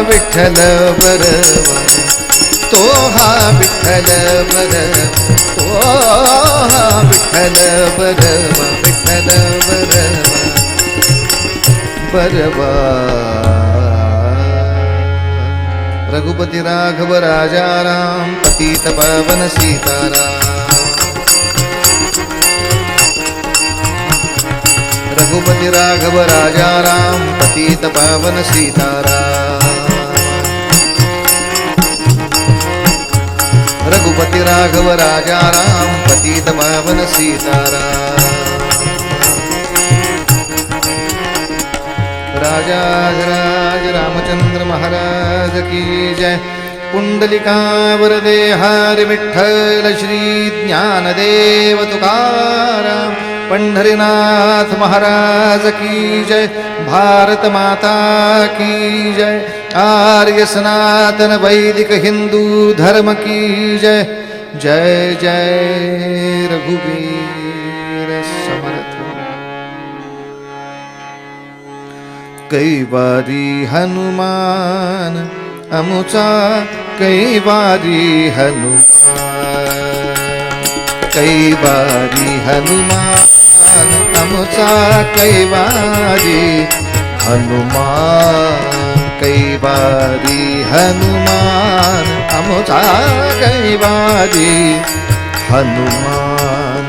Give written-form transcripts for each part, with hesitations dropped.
विठ्ठल बरवा, तो हा विठ्ठल बरवा, तो हा विठ्ठल बरवा, विठ्ठल बरवा बरवा. रघुपती राघव राजा राम, पतित पावन सीताराम. रघुपती राघव राजा राम, पतित पावन सीताराम. रघुपती राघव राजा राम, पतित पावन सीताराम. राजाधिराज रामचंद्र महाराज की जय. पुंडलिका वरदे हरि विठ्ठल श्री ज्ञानदेव तुकाराम. पंढरीनाथ महाराज की जय. भारत माता की जय. आर्य सनातन वैदिक हिंदू धर्म की जय. जय जय रघुवीर समर्थ. कैवारी हनुमान अमुचा, कैवारी हनुमान, कैवारी हनुमान अमुचा, कैवारी हनुमान, कैवारी हनुमान अमुचा, कैवारी हनुमान.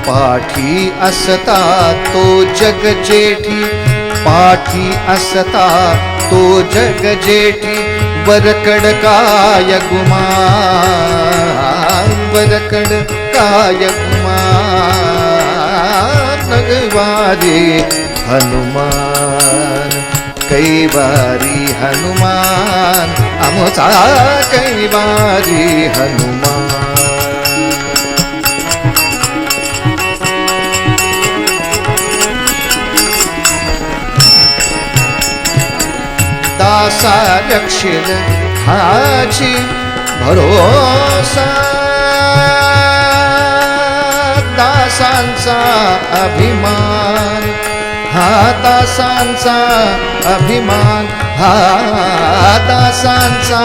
पाठी असता तो जग जेठी, पाठी असता तो जग जेठी. वरकड काय गुमान, वरकड काय गुमान. कैवारी हनुमान, कैवारी हनुमान आमचा कैवारी हनुमान. दासा रक्षिल हाची भरोसा, दासांचा अभिमान, हा दासांचा अभिमान, हा दासांचा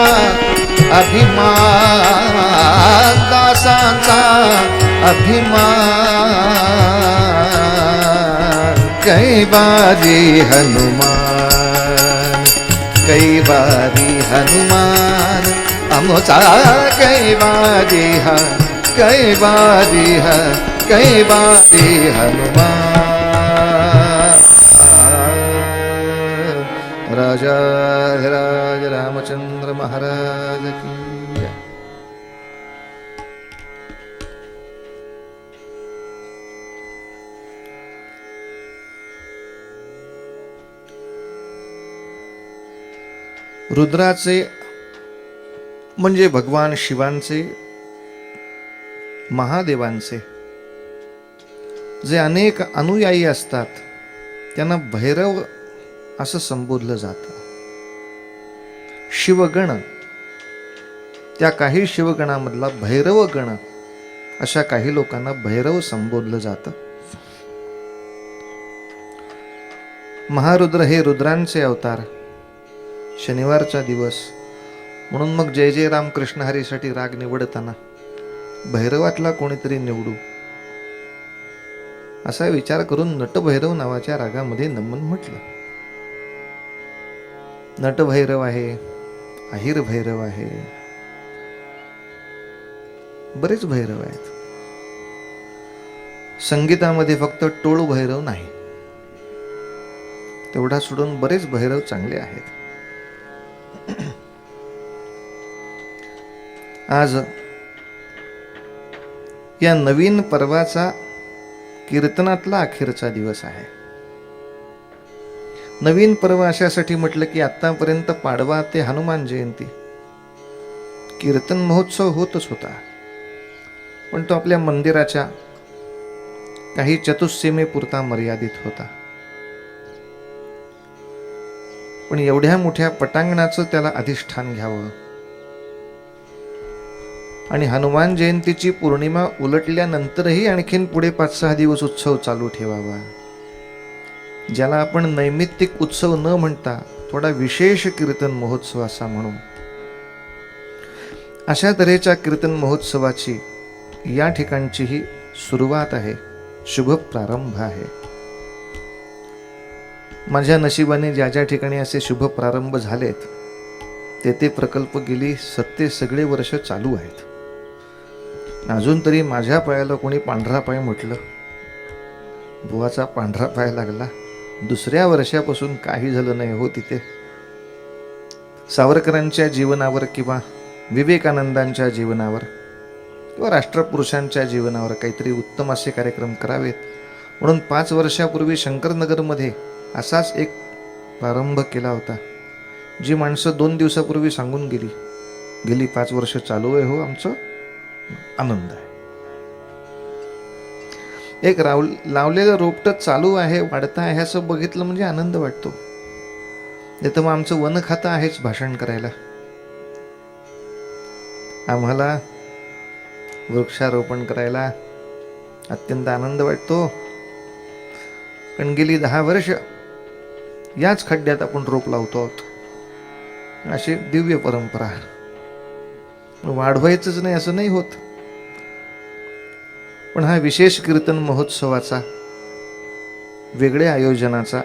अभिमान, दासांचा अभिमान. कैवारी हनुमान, कैवारी हनुमान आमचा कैवारी हा, कैवारी हा, कैवारी हनुमान. राजाधिराज रामचंद्र महाराज की जय. रुद्राचे म्हणजे भगवान शिवांचे, महादेवांचे जे अनेक अनुयायी असतात त्यांना भैरव असं संबोधलं जातं. शिवगण, त्या काही शिवगणामधला भैरव गण, अशा काही लोकांना भैरव संबोधलं जातं. महारुद्र हे रुद्रांचे अवतार. शनिवारचा दिवस म्हणून मग जय जय राम कृष्ण हरीसाठी राग निवडताना भैरवातला कोणीतरी निवडू असा विचार करून नटभैरव नावाच्या रागामध्ये नमन म्हटलं. नटभैरव आहे, अहिर भैरव आहे, बरेच भैरव आहेत. संगीतामध्ये फक्त टोळ भैरव नाही, तेवढा सोडून बरेच भैरव चांगले आहेत. आज या नवीन पर्वाचा कीर्तनातला अखेरचा दिवस आहे. नवीन पर्व अशासाठी म्हटलं की आतापर्यंत पाडवा ते हनुमान जयंती कीर्तन महोत्सव होतच होता, पण तो आपल्या मंदिराच्या काही चतुष्सीमेपुरता मर्यादित होता. पण एवढ्या मोठ्या पटांगणाचं त्याला अधिष्ठान घ्यावं आणि हनुमान जयंतीची पौर्णिमा उलटल्यानंतरही आणखीन पुढे 5-6 दिवस उत्सव चालू ठेवावा. ज्याला आपण नैमित्तिक उत्सव न म्हणता थोडा विशेष कीर्तन महोत्सव असा म्हणून. अशा तऱ्हेच्या कीर्तन महोत्सवाची या ठिकाणची ही सुरुवात आहे, शुभ प्रारंभ आहे. माझ्या नशिबाने ज्या ज्या ठिकाणी असे शुभ प्रारंभ झालेत ते प्रकल्प गेली सगळे वर्ष चालू आहेत. अजून तरी माझ्या पायाला कोणी पांढरा पाय म्हटलं, बुवाचा पांढरा पाय लागला. दुसऱ्या वर्षापासून काही झालं नाही हो तिथे. सावरकरांच्या जीवनावर किंवा विवेकानंदांच्या जीवनावर किंवा राष्ट्रपुरुषांच्या जीवनावर काहीतरी उत्तम असे कार्यक्रम करावेत म्हणून 5 वर्षापूर्वी शंकरनगरमध्ये असाच एक प्रारंभ केला होता. जी माणसं 2 दिवसापूर्वी सांगून गेली 5 वर्ष चालू आहे हो आमचं, आनंद आहे. एक लावलेलं रोपट चालू आहे, वाढता आहे असं बघितलं म्हणजे आनंद वाटतो. नाही तर मग आमचं वन खातं आहेच भाषण करायला. आम्हाला वृक्षारोपण करायला अत्यंत आनंद वाटतो. पण गेली 10 वर्ष याच खड्ड्यात आपण रोप लावतो आहोत. अशी दिव्य परंपरा. वाढवायचंच नाही असं नाही होत. पण हा विशेष कीर्तन महोत्सवाचा, वेगळ्या आयोजनाचा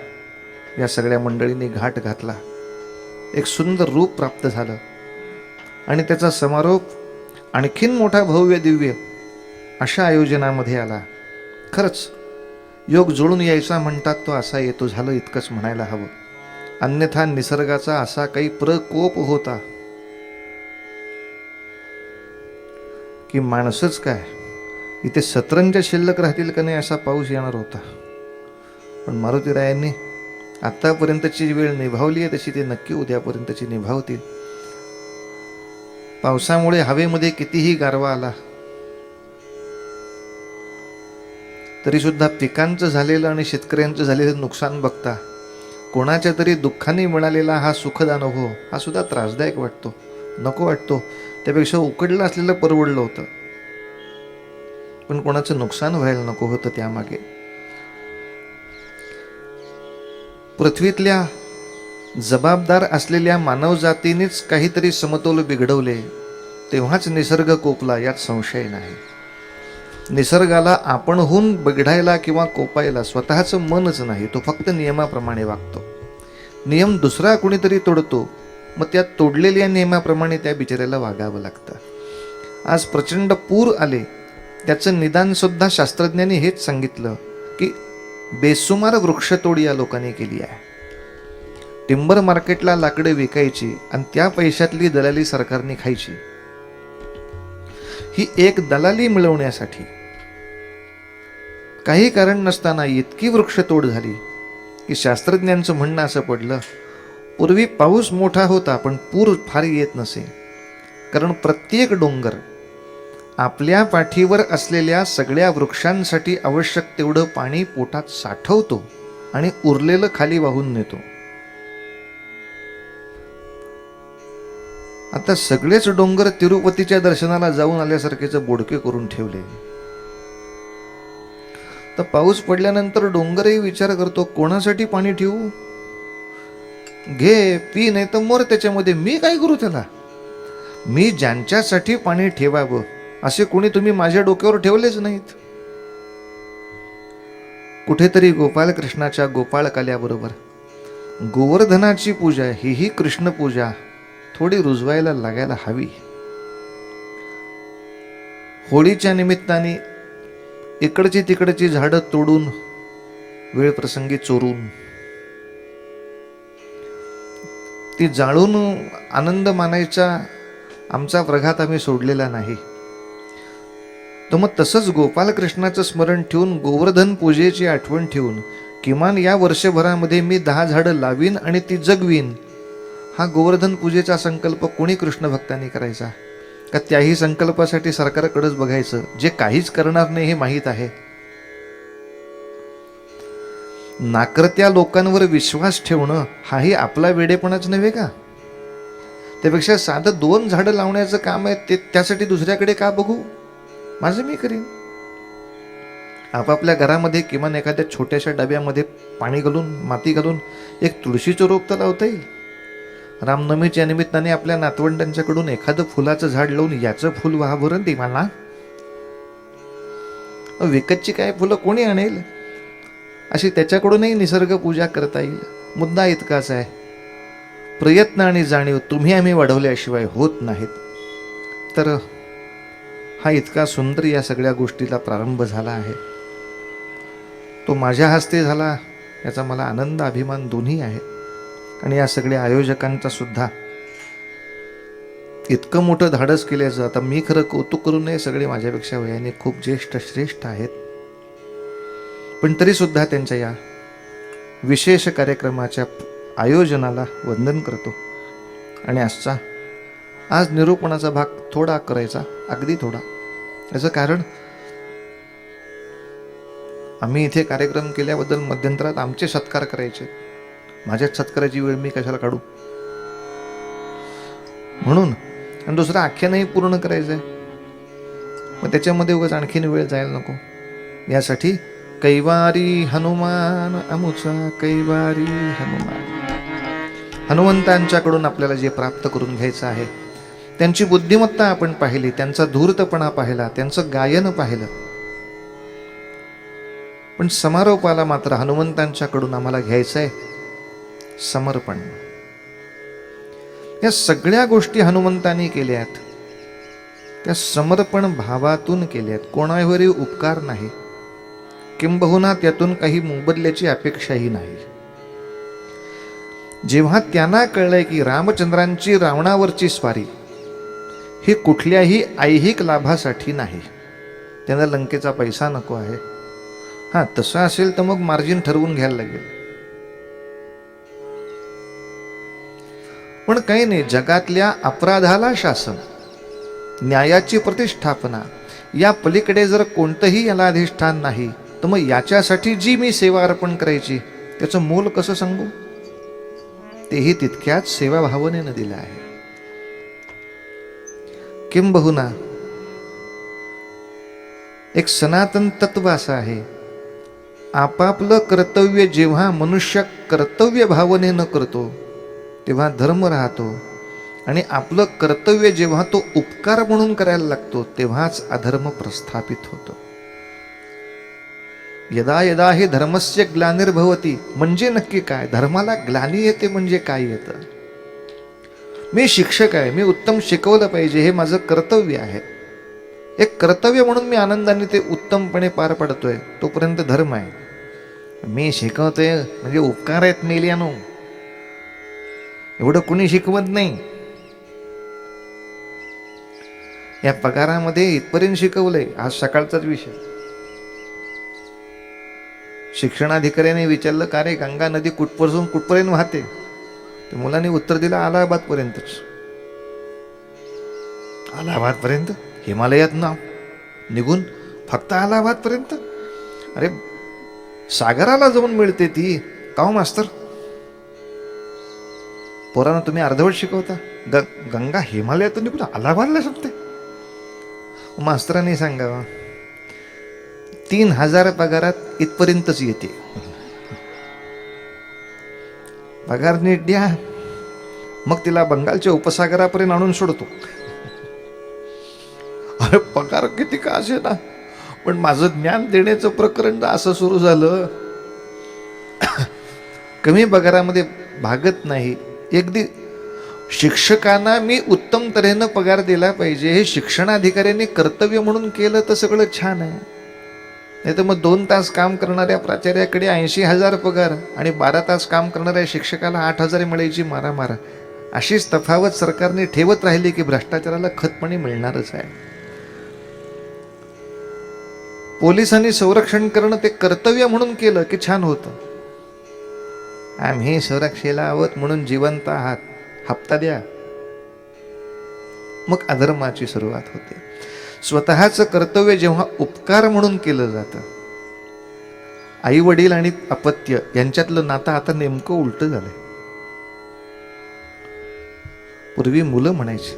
या सगळ्या मंडळींनी घाट घातला. एक सुंदर रूप प्राप्त झालं आणि त्याचा समारोप आणखीन मोठा भव्य दिव्य अशा आयोजनामध्ये आला. खरंच योग जुळून यायचा म्हणतात तो असा येतो, झालं इतकंच म्हणायला हवं. अन्यथा निसर्गाचा असा काही प्रकोप होता की माणसंच काय इथे सतरंजा शिल्लक राहतील का नाही असा पाऊस येणार होता. पण मारुतीरायांनी आतापर्यंतची वेळ निभावली आहे तशी ते नक्की उद्यापर्यंतची निभावतील. पावसामुळे हवेमध्ये कितीही गारवा आला तरी सुद्धा पिकांचं झालेलं आणि शेतकऱ्यांचं झालेलं नुकसान बघता कोणाच्या तरी दुःखाने मिळालेला हा सुखद अनुभव हा सुद्धा त्रासदायक वाटतो, नको वाटतो. त्यापेक्षा उकडलं असलेलं परवडलं होतं. पण कोणाचं नुकसान व्हायला नको होतं त्यामागे. पृथ्वीतल्या जबाबदार असलेल्या मानवजातीनेच काहीतरी समतोल बिघडवले तेव्हाच निसर्ग कोपला, यात संशय नाही. निसर्गाला आपणहून बिघडायला किंवा कोपायला स्वतःचं मनच नाही, तो फक्त नियमाप्रमाणे वागतो. नियम दुसरा कुणीतरी तोडतो, मग त्या तोडलेल्या नियमाप्रमाणे त्या बिचाऱ्याला वागावं लागतं. आज प्रचंड पूर आले, त्याचं निदान सुद्धा शास्त्रज्ञांनी हेच सांगितलं की बेसुमार वृक्षतोड या लोकांनी केली आहे. टिंबर मार्केटला लाकडं विकायची आणि त्या पैशातली दलाली सरकारने खायची. ही एक दलाली मिळवण्यासाठी काही कारण नसताना इतकी वृक्षतोड झाली की शास्त्रज्ञांचं म्हणणं असं पडलं, पूर्वी पाऊस मोठा होता पण पूर फार येत नसे. कारण प्रत्येक डोंगर आपल्या पाठीवर असलेल्या सगळ्या वृक्षांसाठी आवश्यक तेवढं पाणी पोटात साठवतो आणि उरलेलं खाली वाहून नेतो. आता सगळेच डोंगर तिरुपतीच्या दर्शनाला जाऊन आल्यासारखेच बोडके करून ठेवले. तर पाऊस पडल्यानंतर डोंगरही विचार करतो कोणासाठी पाणी ठेवू, घे पी नाही तर मोर त्याच्यामध्ये, मी काय करू त्याला. मी ज्यांच्यासाठी पाणी ठेवावं असे कोणी तुम्ही माझ्या डोक्यावर ठेवलेच नाहीत. कुठेतरी गोपाल कृष्णाच्या गोपाळ काल्याबरोबर गोवर्धनाची पूजा ही कृष्ण पूजा थोडी रुजवायला लागायला हवी. होळीच्या निमित्ताने इकडची तिकडची झाडं तोडून वेळ प्रसंगी चोरून ती जाळून आनंद मानायचा आमचा प्रघात आम्ही सोडलेला नाही. तर मग तसंच गोपालकृष्णाचं स्मरण ठेवून गोवर्धन पूजेची आठवण ठेवून किमान या वर्षभरामध्ये मी 10 झाडं लावीन आणि ती जगवीन, हा गोवर्धन पूजेचा संकल्प कोणी कृष्ण भक्तांनी करायचा का त्याही संकल्पासाठी सरकारकडेच बघायचं जे काहीच करणार नाही हे माहीत आहे. नाकर्त्या लोकांवर विश्वास ठेवणं हाही आपला वेडेपणाच नव्हे का. त्यापेक्षा साधं 2 झाडं लावण्याचं काम आहे ते त्यासाठी दुसऱ्याकडे का बघू, माझं मी करीन. आपापल्या घरामध्ये किमान एखाद्या छोट्याशा डब्यामध्ये पाणी घालून माती घालून एक तुळशीचं रोप तर लावता येईल. रामनवमीच्या निमित्ताने आपल्या नातवंडांच्याकडून एखादं फुलाचं झाड लावून याचं फुल व्हा बरं ते मला, विकतची काय फुलं कोणी आणेल, अशी त्याच्याकडूनही निसर्ग पूजा करता येईल. मुद्दा इतकाच आहे, प्रयत्न आणि जाणीव तुम्ही आम्ही वाढवल्याशिवाय होत नाहीत. तर हा इतका सुंदर या सगळ्या गोष्टीला प्रारंभ झाला आहे. तो माझ्या हस्ते झाला याचा मला आनंद अभिमान दोन्ही आहे. आणि या सगळ्या आयोजकांचा सुद्धा इतकं मोठं धाडस केल्याचं, आता मी खरं कौतुक करू नये, सगळे माझ्यापेक्षा वयाने खूप ज्येष्ठ श्रेष्ठ आहेत, पण तरी सुद्धा त्यांच्या या विशेष कार्यक्रमाच्या आयोजनाला वंदन करतो. आणि आज निरूपणाचा भाग थोडा करायचा, अगदी थोडा. याचं कारण आम्ही इथे कार्यक्रम केल्याबद्दल मध्यंतरात आमचे सत्कार करायचे, माझ्याच सत्काराची वेळ मी कशाला काढू म्हणून. आणि दुसरं आख्यानही पूर्ण करायचं आहे, मग त्याच्यामध्ये उगाच आणखीन वेळ जायला नको. यासाठी कैवारी हनुमान अमुचा कैवारी हनुमान, हनुमंतांच्याकडून आपल्याला जे प्राप्त करून घ्यायचं आहे, त्यांची बुद्धिमत्ता आपण पाहिली, त्यांचा धूर्तपणा पाहिला, त्यांचं गायन पाहिलं, पण समारोपाला मात्र हनुमंतांच्याकडून आम्हाला घ्यायचंय समर्पण. या सगळ्या गोष्टी हनुमंतांनी केल्यात, त्या समर्पण भावातून केल्यात, कोणावरही उपकार नाही, किंबहुना त्यातून काही मोबदल्याची अपेक्षाही नाही. जेव्हा त्यांना कळलंय की रामचंद्रांची रावणावरची स्वारी ही कुठल्याही ऐहिक लाभासाठी नाही, त्यांना लंकेचा पैसा नको आहे, हा तसं असेल तर मग मार्जिन ठरवून घ्यायला लागेल. पण काही नाही, जगातल्या अपराधाला शासन, न्यायाची प्रतिष्ठापना, या पलीकडे जर कोणतंही याला अधिष्ठान नाही, तर मग याच्यासाठी जी मी सेवा अर्पण करायची त्याचं मोल कसं सांगू. तेही तितक्याच सेवाभावनेनं दिलं आहे. किंबहुना एक सनातन तत्व असं आहे, आपापलं कर्तव्य जेव्हा मनुष्य कर्तव्य भावनेनं करतो तेव्हा धर्म राहतो, आणि आपलं कर्तव्य जेव्हा तो उपकार म्हणून करायला लागतो तेव्हाच अधर्म प्रस्थापित होतो. यदा यदा हे धर्मस्य ग्लानिर्भवती म्हणजे नक्की काय, धर्माला ग्लानी येते म्हणजे काय येतं. मी शिक्षक आहे, मी उत्तम शिकवलं पाहिजे, हे माझं कर्तव्य आहे, एक कर्तव्य म्हणून मी आनंदाने ते उत्तमपणे पार पडतोय, तोपर्यंत धर्म आहे. मी शिकवतोय म्हणजे उपकार आहेत मेल्यानो, एवढं कुणी शिकवत नाही. या पगारामध्ये इथपर्यंत शिकवलंय, आज सकाळचाच विषय. शिक्षणाधिकाऱ्याने विचारलं, का रे गंगा नदी कुठपासून कुठपर्यंत वाहते, तर मुलांनी उत्तर दिलं अलाहाबाद पर्यंतच. अलाहाबाद पर्यंत, हिमालयात ना निघून फक्त अलाहाबाद पर्यंत, अरे सागराला जाऊन मिळते ती. काहो मास्तर, पोरांना तुम्ही अर्धवट शिकवता, गंगा हिमालयातून निघून अलाहाबादला संपते. मास्तरांनी सांगावं, 3000 पगारात इथपर्यंतच येते, पगार नीट द्या, मग तिला बंगालच्या उपसागरापर्यंत आणून सोडतो. अरे पगार किती का असे ना, पण माझं ज्ञान देण्याचं प्रकरण असं सुरू झालं, कमी पगारामध्ये भागत नाही. अगदी शिक्षकांना मी उत्तम तऱ्हेनं पगार दिला पाहिजे, हे शिक्षणाधिकाऱ्यांनी कर्तव्य म्हणून केलं तर सगळं छान आहे. नाही तर मग 2 तास काम करणाऱ्या प्राचार्याकडे 80,000 पगार आणि 12 तास काम करणाऱ्या शिक्षकाला 8,000 मिळायची मारामारा. अशीच तफावत सरकारने ठेवत राहिली की भ्रष्टाचाराला खतपणे मिळणारच आहे. पोलिसांनी संरक्षण करणं ते कर्तव्य म्हणून केलं की छान होतं. आम्ही सुरक्षेला आहोत म्हणून जिवंत आहात, हप्ता द्या, मग अधर्माची सुरुवात होते. स्वतःचं कर्तव्य जेव्हा उपकार म्हणून केलं जातं, आई वडील आणि अपत्य यांच्यातलं नातं आता नेमकं उलट झालंय. पूर्वी मुलं म्हणायची,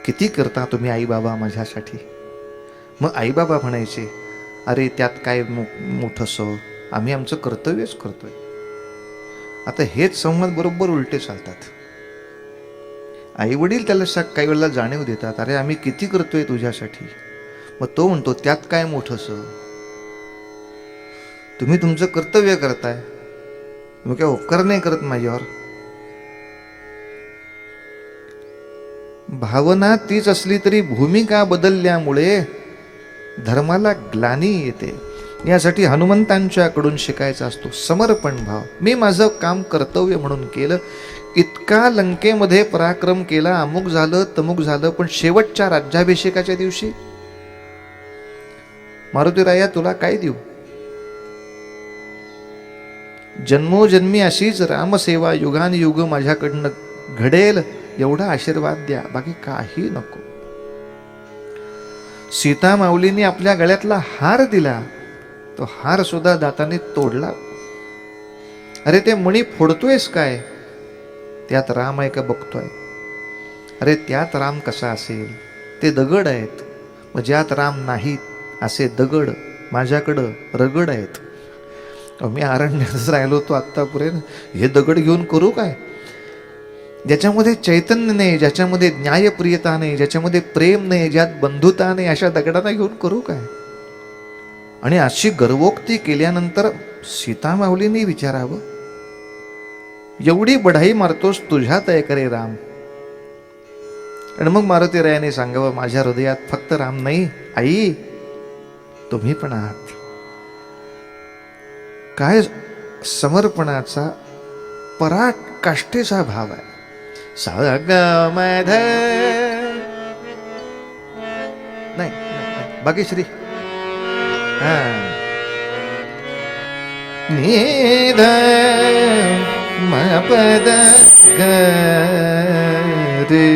किती करता तुम्ही आई बाबा माझ्यासाठी. मग आई बाबा म्हणायचे, अरे त्यात काय मोठंसं, आम्ही आमचं कर्तव्यच करतोय. आता हेच संवाद बरोबर उलटे चालतात. आई वडील त्याला काही वेळेला जाणीव देतात, अरे आम्ही किती करतोय तुझ्यासाठी. मग तो म्हणतो त्यात काय मोठंसं, तुम्ही तुमचं कर्तव्य करताय, तुम्ही काय उपकार नाही करत माझ्यावर. भावना तीच असली तरी भूमिका बदलल्यामुळे धर्माला ग्लानी येते. यासाठी हनुमंतांच्याकडून शिकायचा असतो समर्पण भाव. मी माझं काम कर्तव्य म्हणून केलं, इतका लंकेमध्ये पराक्रम केला, अमुक झालं तमुक झालं, पण शेवटच्या राज्याभिषेकाच्या दिवशी मारुतीराया तुला काय देऊ, जन्मोजन्मी अशीच रामसेवा युगान युग माझ्याकडनं घडेल एवढा आशीर्वाद द्या, बाकी काही नको. सीता माऊलीने आपल्या गळ्यातला हार दिला, तो हार सुद्धा दाताने तोडला. अरे ते मणी फोडतोयस काय, त्यात राम आहे का बघतोय. अरे त्यात राम कसा असेल, ते दगड आहेत. मग ज्यात राम नाहीत असे दगड माझ्याकडं रगड आहेत. मी अरण्यातच राहिलो होतो आत्तापर्यंत, हे दगड घेऊन करू काय. ज्याच्यामध्ये चैतन्य नाही, ज्याच्यामध्ये न्यायप्रियता नाही, ज्याच्यामध्ये प्रेम नाही, ज्यात बंधुता नाही, अशा दगडांना घेऊन करू काय. आणि अशी गर्वोक्ती केल्यानंतर सीता माऊलीने विचारावं, एवढी बढाई मारतोस, तुझ्यात आहे करे राम. आणि मग मारुतीरायाने सांगावं, माझ्या हृदयात फक्त राम नाही आई, तुम्ही पण आहात. काय समर्पणाचा पराकाष्ठेचा भाव आहे. सागमध नाही बाकी श्री निध मपद ग रे.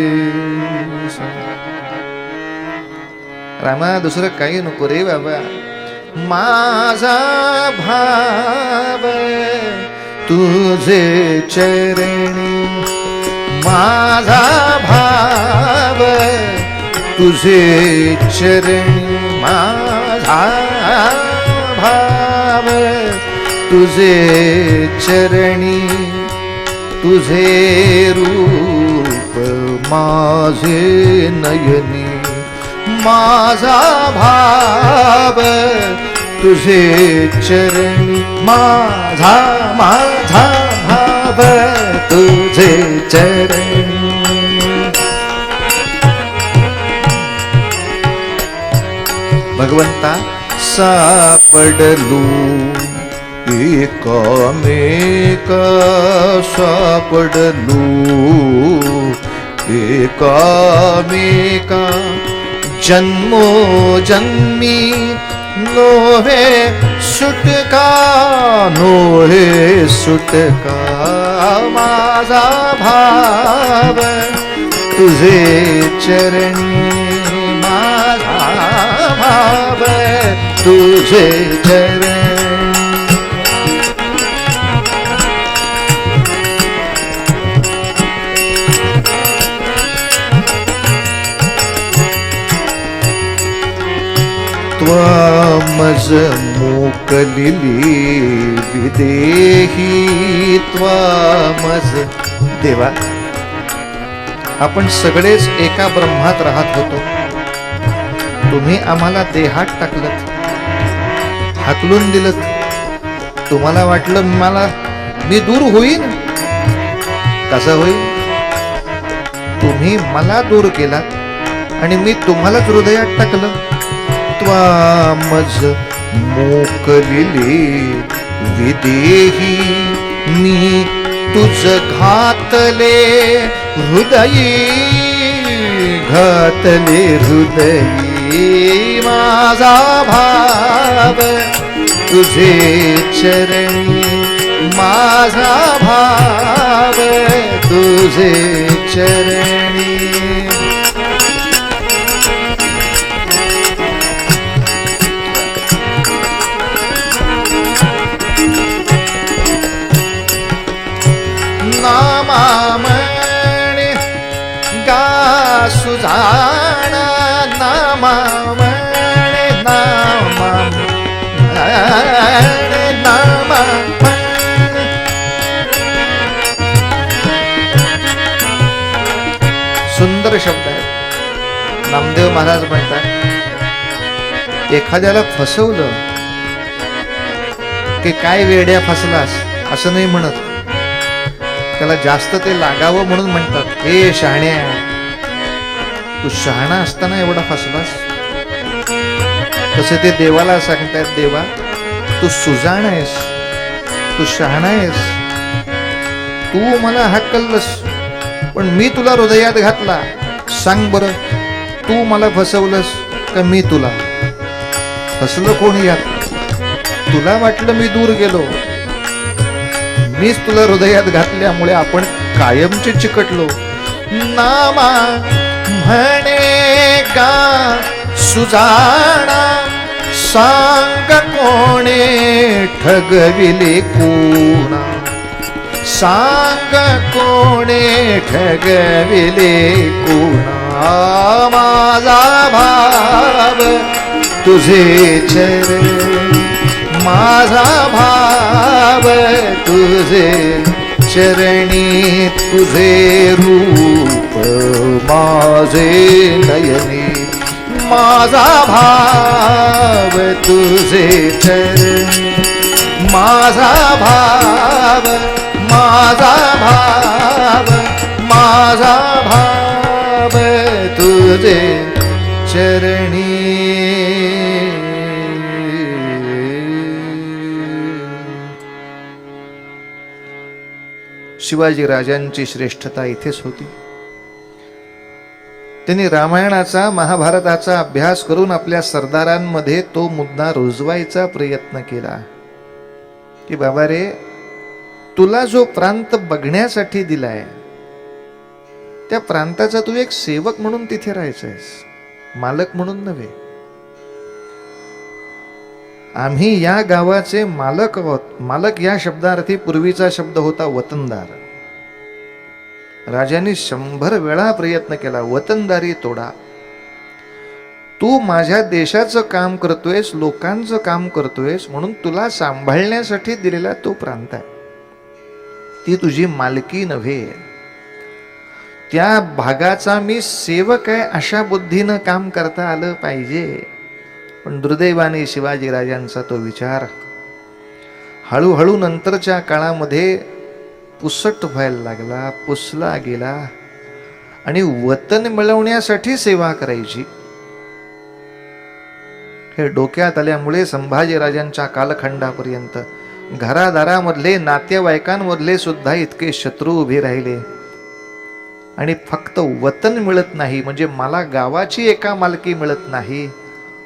रामा दुसरं काही नको रे बाबा, माझा भाव तुझे चरणी, माझा भाव तुझे चरणी, माझा भाव तुझे चरणी. तुझे रूप माझे नयनी, माझा भाव तुझे चरणी, माझा माझा भाव तुझे चरणी. भगवंता सापडलो एकामेका, सापडलो एकामेका. जन्मो जन्मी नोहे सुटका, नोहे सुटका. माझा भाव तुझे चरणी, माझा भाव तुझे चरणी. त्वामज मोकलिली विदेही, त्वामज. देवा, आपण सगळेच एका ब्रह्मात राहत होतो, तुम्ही आम्हाला देहात टाकलत, हाकलून दिलत. तुम्हाला वाटलं मी दूर होईन, कसं होईल. तुम्ही मला दूर केलात आणि मी तुम्हालाच हृदयात टाकलं. त्वामज मोकलिले विदेही, मी तुझ घातले हृदयी, घातले हृदयी. माझा भाव तुझे चरणी, माझा भाव तुझे चरणी. नामामणे गा सुजाणा, नामामणे नामामणे नामामणे सुंदर शब्द आहेत. नामदेव महाराज म्हणतात, एखाद्याला फसवलं की काय वेड्या फसलास असं नाही म्हणत, त्याला जास्त ते लागावं म्हणून म्हणतात, हे शहाण्या, तू शहाणा असताना एवढा फसलास. तसे ते देवाला सांगतायत, देवा तू सुजाण आहेस, तू शहाणा आहेस, तू मला हाकललंस, पण मी तुला हृदयात घातला. सांग बरं, तू मला फसवलंस का मी तुला? फसलं कोण यात? तुला वाटलं मी दूर गेलो, मीच तुला हृदयात घातल्यामुळे आपण कायमचे चिकटलो. नामा म्हणे का सुजाणा, सांग कोणे ठगविले कोणा, सांग कोणे ठगविले कोणा. माझा भाव तुझे चरण, माझा भाव तुझे चरणी, तुझे रूप माझे नयनी. माझा भाव तुझे चरणी, माझा भाव, माझा भाव, माझा भाव तुझे चरणी. शिवाजी राजांची श्रेष्ठता इथेच होती. त्यांनी रामायणाचा, महाभारताचा अभ्यास करून आपल्या सरदारांमध्ये तो मुद्दा रुजवायचा प्रयत्न केला की बाबा रे, तुला जो प्रांत बघण्यासाठी दिलाय त्या प्रांताचा तू एक सेवक म्हणून तिथे राहायचंयस, मालक म्हणून नव्हे. आम्ही या गावाचे मालक आहोत. मालक या शब्दार्थी पूर्वीचा शब्द होता वतनदार. राजांनी 100 वेळा प्रयत्न केला, वतनदारी तोडा. तू माझ्या देशाचं काम करतोयस, लोकांचं काम करतोयस, म्हणून तुला सांभाळण्यासाठी दिलेला तो प्रांत आहे, ती तुझी मालकी नव्हे. त्या भागाचा मी सेवक आहे अशा बुद्धीनं काम करता आलं पाहिजे. पण दुर्दैवाने शिवाजी राजांचा तो विचार हळूहळू नंतरच्या काळामध्ये पुसट व्हायला लागला, पुसला गेला आणि वतन मिळवण्यासाठी सेवा करायची हे डोक्यात आल्यामुळे संभाजीराजांच्या कालखंडापर्यंत घरादारामधले, नातेवाईकांमधले सुद्धा इतके शत्रू उभे राहिले. आणि फक्त वतन मिळत नाही म्हणजे मला गावाची एका मालकी मिळत नाही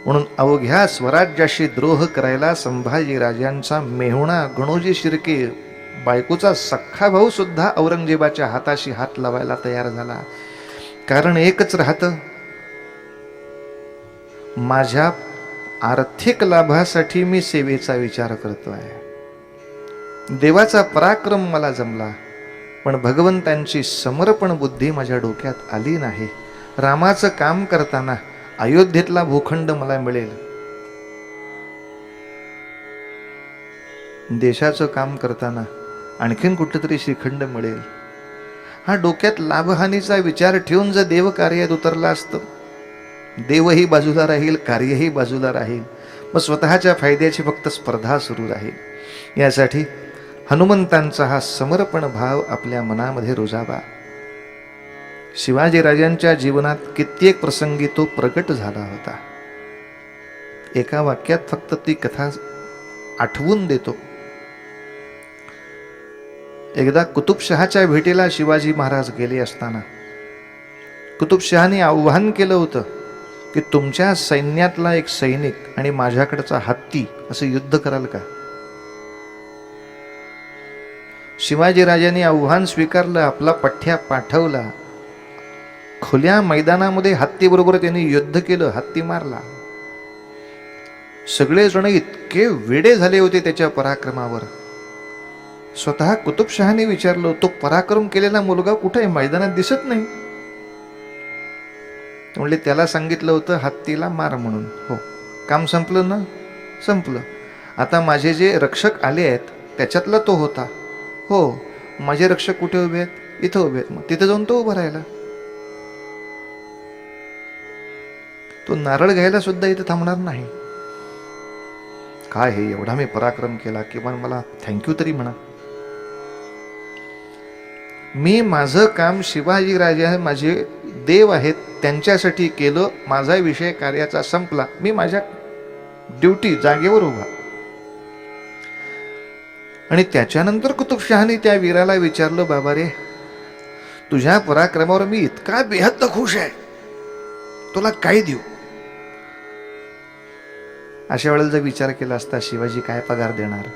म्हणून अवघ्या स्वराज्याशी द्रोह करायला संभाजीराजांचा मेहुणा गणोजी शिर्के, बायकोचा सख्खा भाऊ सुद्धा औरंगजेबाच्या हाताशी हात लावायला तयार झाला. कारण एकच राहतं, माझ्या आर्थिक लाभासाठी मी सेवेचा विचार करतोय. देवाचा पराक्रम मला जमला, पण भगवंतांची समर्पण बुद्धी माझ्या डोक्यात आली नाही. रामाचं काम करताना अयोध्येतला भूखंड मला मिळेल, देशाचं काम करताना आणखीन कुठेतरी श्रीखंड मिळेल, हा डोक्यात लाभहानीचा विचार ठेवून जर देव कार्यात उतरला असतं, देवही बाजूला राहील, कार्यही बाजूला राहील, मग स्वतःच्या फायद्याची फक्त स्पर्धा सुरू राहील. यासाठी हनुमंतांचा हा समर्पण भाव आपल्या मनामध्ये रुजावा. शिवाजीराजांच्या जीवनात कित्येक प्रसंगी तो प्रकट झाला होता. एका वाक्यात फक्त ती कथा आठवून देतो. एकदा कुतुबशहाच्या भेटीला शिवाजी महाराज गेले असताना कुतुबशहाने आव्हान केलं होतं की तुमच्या सैन्यातला एक सैनिक आणि माझ्याकडचा हत्ती असं युद्ध कराल का? शिवाजीराजांनी आव्हान स्वीकारलं, आपला पठ्या पाठवला. खुल्या मैदानामध्ये हत्तीबरोबर त्यांनी युद्ध केलं, हत्ती मारला. सगळेजण इतके वेडे झाले होते त्याच्या पराक्रमावर. स्वतः कुतुबशहाने विचारलं, तो पराक्रम केलेला मुलगा कुठे आहे? मैदानात दिसत नाही. म्हणले त्याला सांगितलं होतं हत्तीला मार म्हणून. हो, काम संपलं ना? संपलं. आता माझे जे रक्षक आले आहेत त्याच्यातला तो होता. हो, माझे रक्षक कुठे उभे आहेत? इथं उभे आहेत. मग तिथं जाऊन तो उभा राहिला. तो नारळ घ्यायला सुद्धा इथे थांबणार नाही. काय हे, एवढा मी पराक्रम केला, किंवा मला थँक्यू तरी म्हणा. मी माझं काम शिवाजी राजे माझे देव आहेत त्यांच्यासाठी केलं. माझा विषय कार्याचा संपला. मी माझ्या ड्युटी जागेवर उभा. आणि त्याच्यानंतर कुतुबशहाने त्या वीराला विचारलं, बाबा रे, तुझ्या पराक्रमावर मी इतका बेहद्द खुश आहे, तुला काय देऊ? अशा वेळेला जर विचार केला असता शिवाजी काय पगार देणार,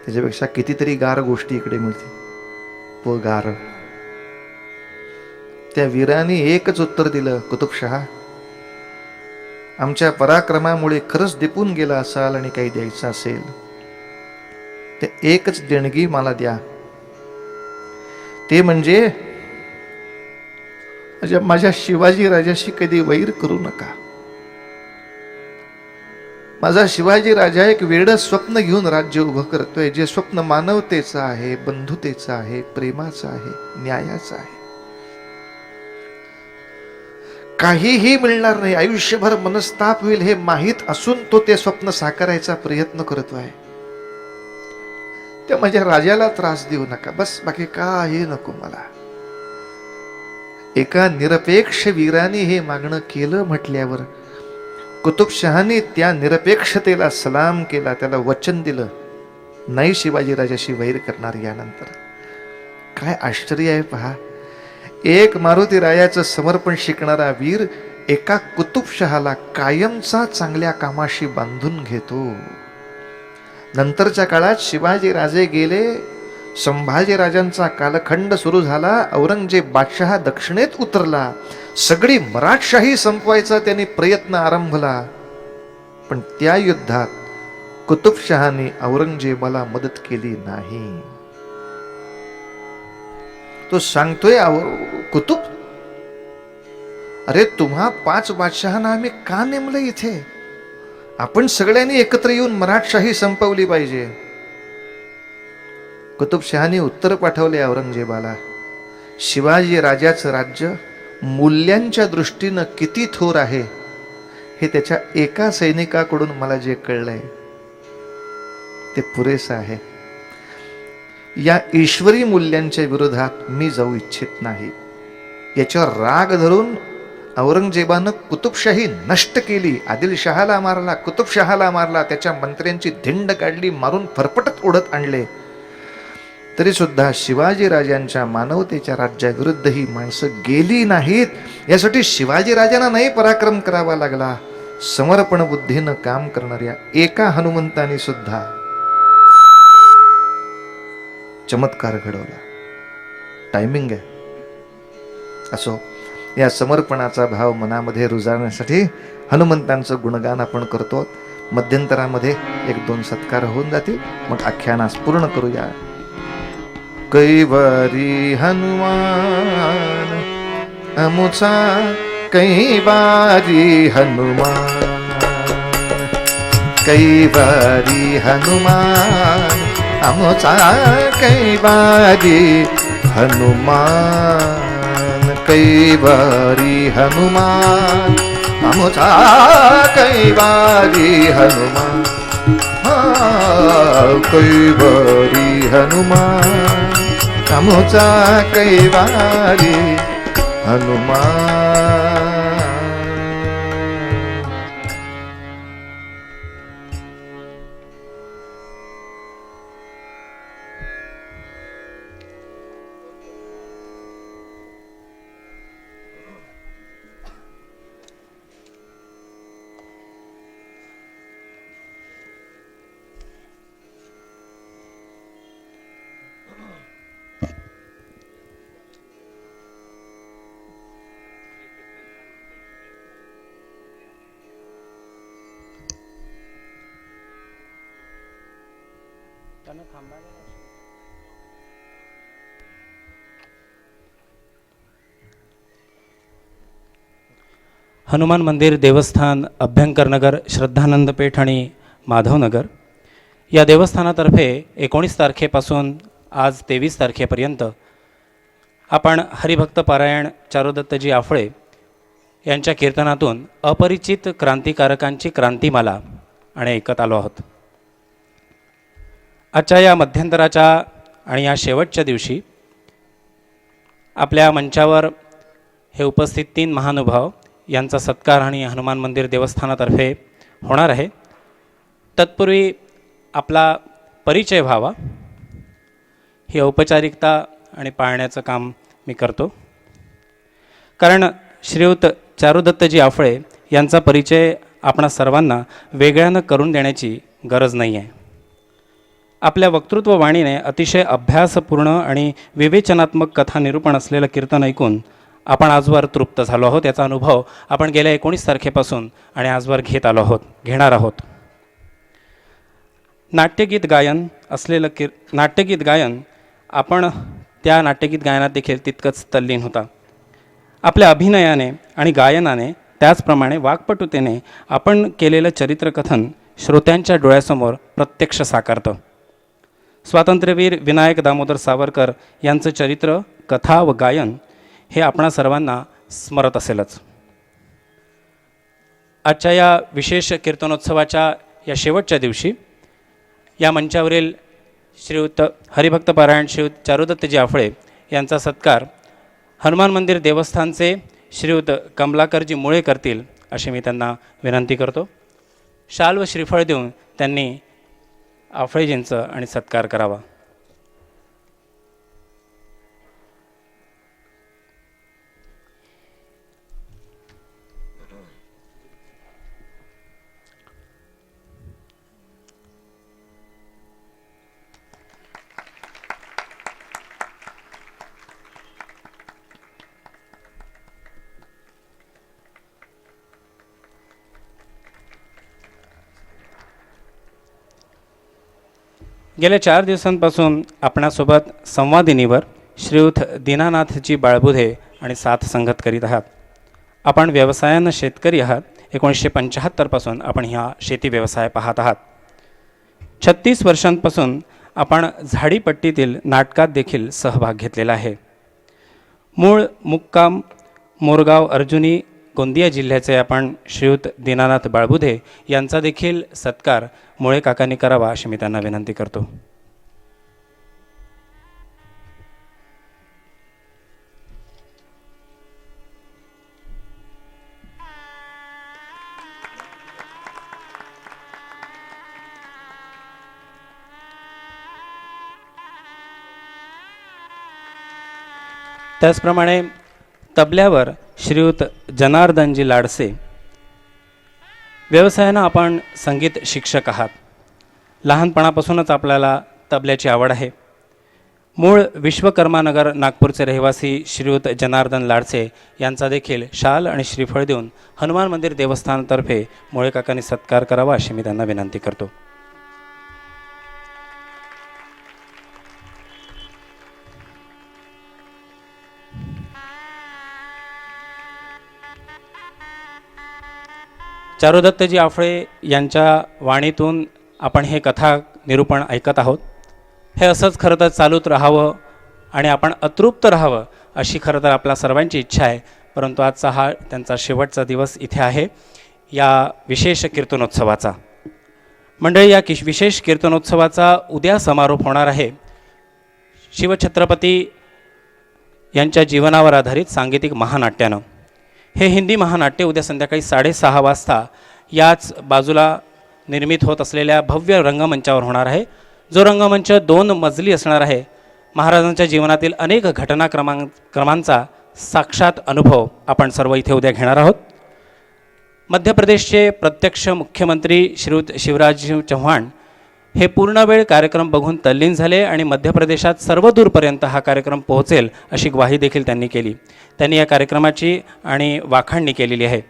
त्याच्यापेक्षा कितीतरी गार गोष्टी इकडे मिळतील. पगार. त्या वीराने एकच उत्तर दिलं, कुतुबशहा, आमच्या पराक्रमामुळे खरंच दिपून गेला असाल आणि काही द्यायचं असेल ते एकच देणगी मला द्या. ते म्हणजे माझ्या शिवाजी राजाशी कधी वैर करू नका. माझा शिवाजी राजा एक वेडं स्वप्न घेऊन राज्य उभं करतोय, जे स्वप्न मानवतेचं आहे, बंधुतेचं आहे, प्रेमाचं आहे, न्यायाचं आहे. काहीही मिळणार नाही, आयुष्यभर मनस्ताप होईल हे माहीत असून तो ते स्वप्न साकारायचा प्रयत्न करतोय. त्या माझ्या राजाला त्रास देऊ नका, बस, बाकी काही नको मला. एका निरपेक्ष वीराने हे मागणं केलं म्हटल्यावर कुतुबशहाने त्या निरपेक्षतेला सलाम केला, त्याला वचन दिलं, नाही शिवाजी राजाशी वैर करणार यानंतर. काय आश्चर्य आहे पहा. एक मारुती रायाचं समर्पण शिकणारा वीर एका कुतुबशहाला कायमचा चांगल्या कामाशी बांधून घेतो. नंतरच्या काळात शिवाजी राजे गेले, संभाजी राजांचा कालखंड सुरू झाला, औरंगजेब बादशहा दक्षिणेत उतरला, सगळी मराठशाही संपवायचा त्यांनी प्रयत्न आरंभला. पण त्या युद्धात कुतुबशहाने औरंगजेबाला मदत केली नाही. तो सांगतोय, कुतुब, अरे तुम्हा 5 बादशहांना आम्ही का नेमलं इथे? आपण सगळ्यांनी एकत्र येऊन मराठशाही संपवली पाहिजे. कुतुबशहाने उत्तर पाठवले औरंगजेबाला, शिवाजी राजाचं राज्य मूल्यांच्या दृष्टीनं किती थोर आहे हे त्याच्या एका सैनिकाकडून मला जे कळलंय ते पुरेसं आहे. या ईश्वरी मूल्यांच्या विरोधात मी जाऊ इच्छित नाही. याच्यावर राग धरून औरंगजेबानं कुतुबशाही नष्ट केली. आदिलशहाला मारला, कुतुबशहाला मारला, त्याच्या मंत्र्यांची धिंड काढली, मारून फरफटत ओढत आणले. तरी सुद्धा शिवाजी राजांच्या मानवतेच्या राज्याविरुद्ध ही माणसं गेली नाहीत. यासाठी शिवाजी राजांना नाही पराक्रम करावा लागला, समर्पण बुद्धीनं काम करणाऱ्या एका हनुमंताने सुद्धा चमत्कार घडवला. टायमिंग आहे. असो, या समर्पणाचा भाव मनामध्ये रुजवण्यासाठी हनुमंतांचं गुणगान आपण करतो. मध्यंतरामध्ये 1-2 सत्कार होऊन जातील, मग आख्यानास पूर्ण करूया. कैवारी हनुमान अमुचा, कैवारी हनुमान, कैवारी हनुमान अमुचा, कैवारी हनुमान, कैवारी हनुमान अमुचा, कैवारी हनुमान, कैवारी हनुमान अमुचा, कैवारी हनुमान. हनुमान मंदिर देवस्थान, अभ्यंकरनगर, श्रद्धानंद पेठ आणि माधवनगर या देवस्थानातर्फे 19 तारखेपासून आज 23 तारखेपर्यंत आपण हरिभक्त पारायण चारुदत्तजी आफळे यांच्या कीर्तनातून अपरिचित क्रांतिकारकांची क्रांतिमाला आणि ऐकत आलो आहोत. आजच्या या मध्यंतराच्या आणि या शेवटच्या दिवशी आपल्या मंचावर हे उपस्थित 3 महानुभाव यांचा सत्कार आणि हनुमान मंदिर देवस्थानातर्फे होणार आहे. तत्पूर्वी आपला परिचय व्हावा ही औपचारिकता आणि पाळण्याचं काम मी करतो. कारण श्रीयुत चारुदत्तजी आफळे यांचा परिचय आपणा सर्वांना वेगळ्यानं करून देण्याची गरज नाही आहे. आपल्या वक्तृत्व वाणीने अतिशय अभ्यासपूर्ण आणि विवेचनात्मक कथा निरूपण असलेलं कीर्तन ऐकून आपण आजवर तृप्त झालो आहोत. याचा अनुभव आपण गेल्या 19 तारखेपासून आणि आजवर घेणार आहोत. नाट्यगीत गायन आपण त्या नाट्यगीत गायनात देखील तितकंच तल्लीन होता. आपल्या अभिनयाने आणि गायनाने त्याचप्रमाणे वाक्पटुतेने आपण केलेलं चरित्रकथन श्रोत्यांच्या डोळ्यासमोर प्रत्यक्ष साकारतं. स्वातंत्र्यवीर विनायक दामोदर सावरकर यांचं चरित्र, कथा व गायन हे आपणा सर्वांना स्मरत असेलच. आजच्या या विशेष कीर्तनोत्सवाच्या या शेवटच्या दिवशी या मंचावरील श्रीयुत हरिभक्तपारायण श्रीयुत चारुदत्तजी आफळे यांचा सत्कार हनुमान मंदिर देवस्थानचे श्रीयुत कमलाकरजी मुळे करतील अशी मी त्यांना विनंती करतो. शाल व श्रीफळ देऊन त्यांनी आफळेजींचं आणि सत्कार करावा. गेल्या 4 दिवसांपासून आपणासोबत संवादिनीवर श्रीयुत दीनानाथजी बाळबुधे आणि साथ संगत करीत आहात. आपण व्यवसायानं शेतकरी आहात. 1975 पासून आपण ह्या शेती व्यवसाय पाहत आहात. 36 वर्षांपासून आपण झाडीपट्टीतील नाटकात देखील सहभाग घेतलेला आहे. मूळ मुक्काम मोरगाव अर्जुनी गोंदिया जिल्ह्याचे आपण श्रीयुत दीनानाथ बाळबुधे यांचा देखील सत्कार मुळे काकांनी करावा अशी मी त्यांना विनंती करतो. त्याचप्रमाणे तबल्यावर श्रीयुत जनार्दनजी लाडसे. व्यवसायानं आपण संगीत शिक्षक आहात. लहानपणापासूनच आपल्याला तबल्याची आवड आहे. मूळ विश्वकर्मानगर नागपूरचे रहिवासी श्रीयुत जनार्दन लाडसे यांचा देखील शाल आणि श्रीफळ देऊन हनुमान मंदिर देवस्थानातर्फे मुळे काकांनी सत्कार करावा अशी मी त्यांना विनंती करतो. चारुदत्तजी आफळे यांच्या वाणीतून आपण हे कथा निरूपण ऐकत आहोत. हे असंच खरं तर चालूच राहावं आणि आपण अतृप्त राहावं अशी खरं तर आपल्या सर्वांची इच्छा आहे. परंतु आजचा हा त्यांचा शेवटचा दिवस इथे आहे या विशेष कीर्तनोत्सवाचा. मंडळी, या विशेष कीर्तनोत्सवाचा उद्या समारोप होणार आहे शिवछत्रपती यांच्या जीवनावर आधारित सांगीतिक महानाट्यानं. हे हिंदी महानाट्य उद्या संध्याकाळी 6:30 वाजता याच बाजूला निर्मित होत असलेल्या भव्य रंगमंचावर होणार आहे. जो रंगमंच 2 मजली असणार आहे. महाराजांच्या जीवनातील अनेक घटनाक्रमांचा साक्षात अनुभव आपण सर्व इथे उद्या घेणार आहोत. मध्य प्रदेशचे प्रत्यक्ष मुख्यमंत्री श्रीयुत शिवराज चौहान हे पूर्ण वेळ कार्यक्रम बघून तल्लीन झाले आणि मध्य प्रदेशात सर्व दूरपर्यंत हा कार्यक्रम पोहोचेल अशी ग्वाही देखील त्यांनी केली. त्यांनी या कार्यक्रमाची आणि वाखाणणी केलेली आहे.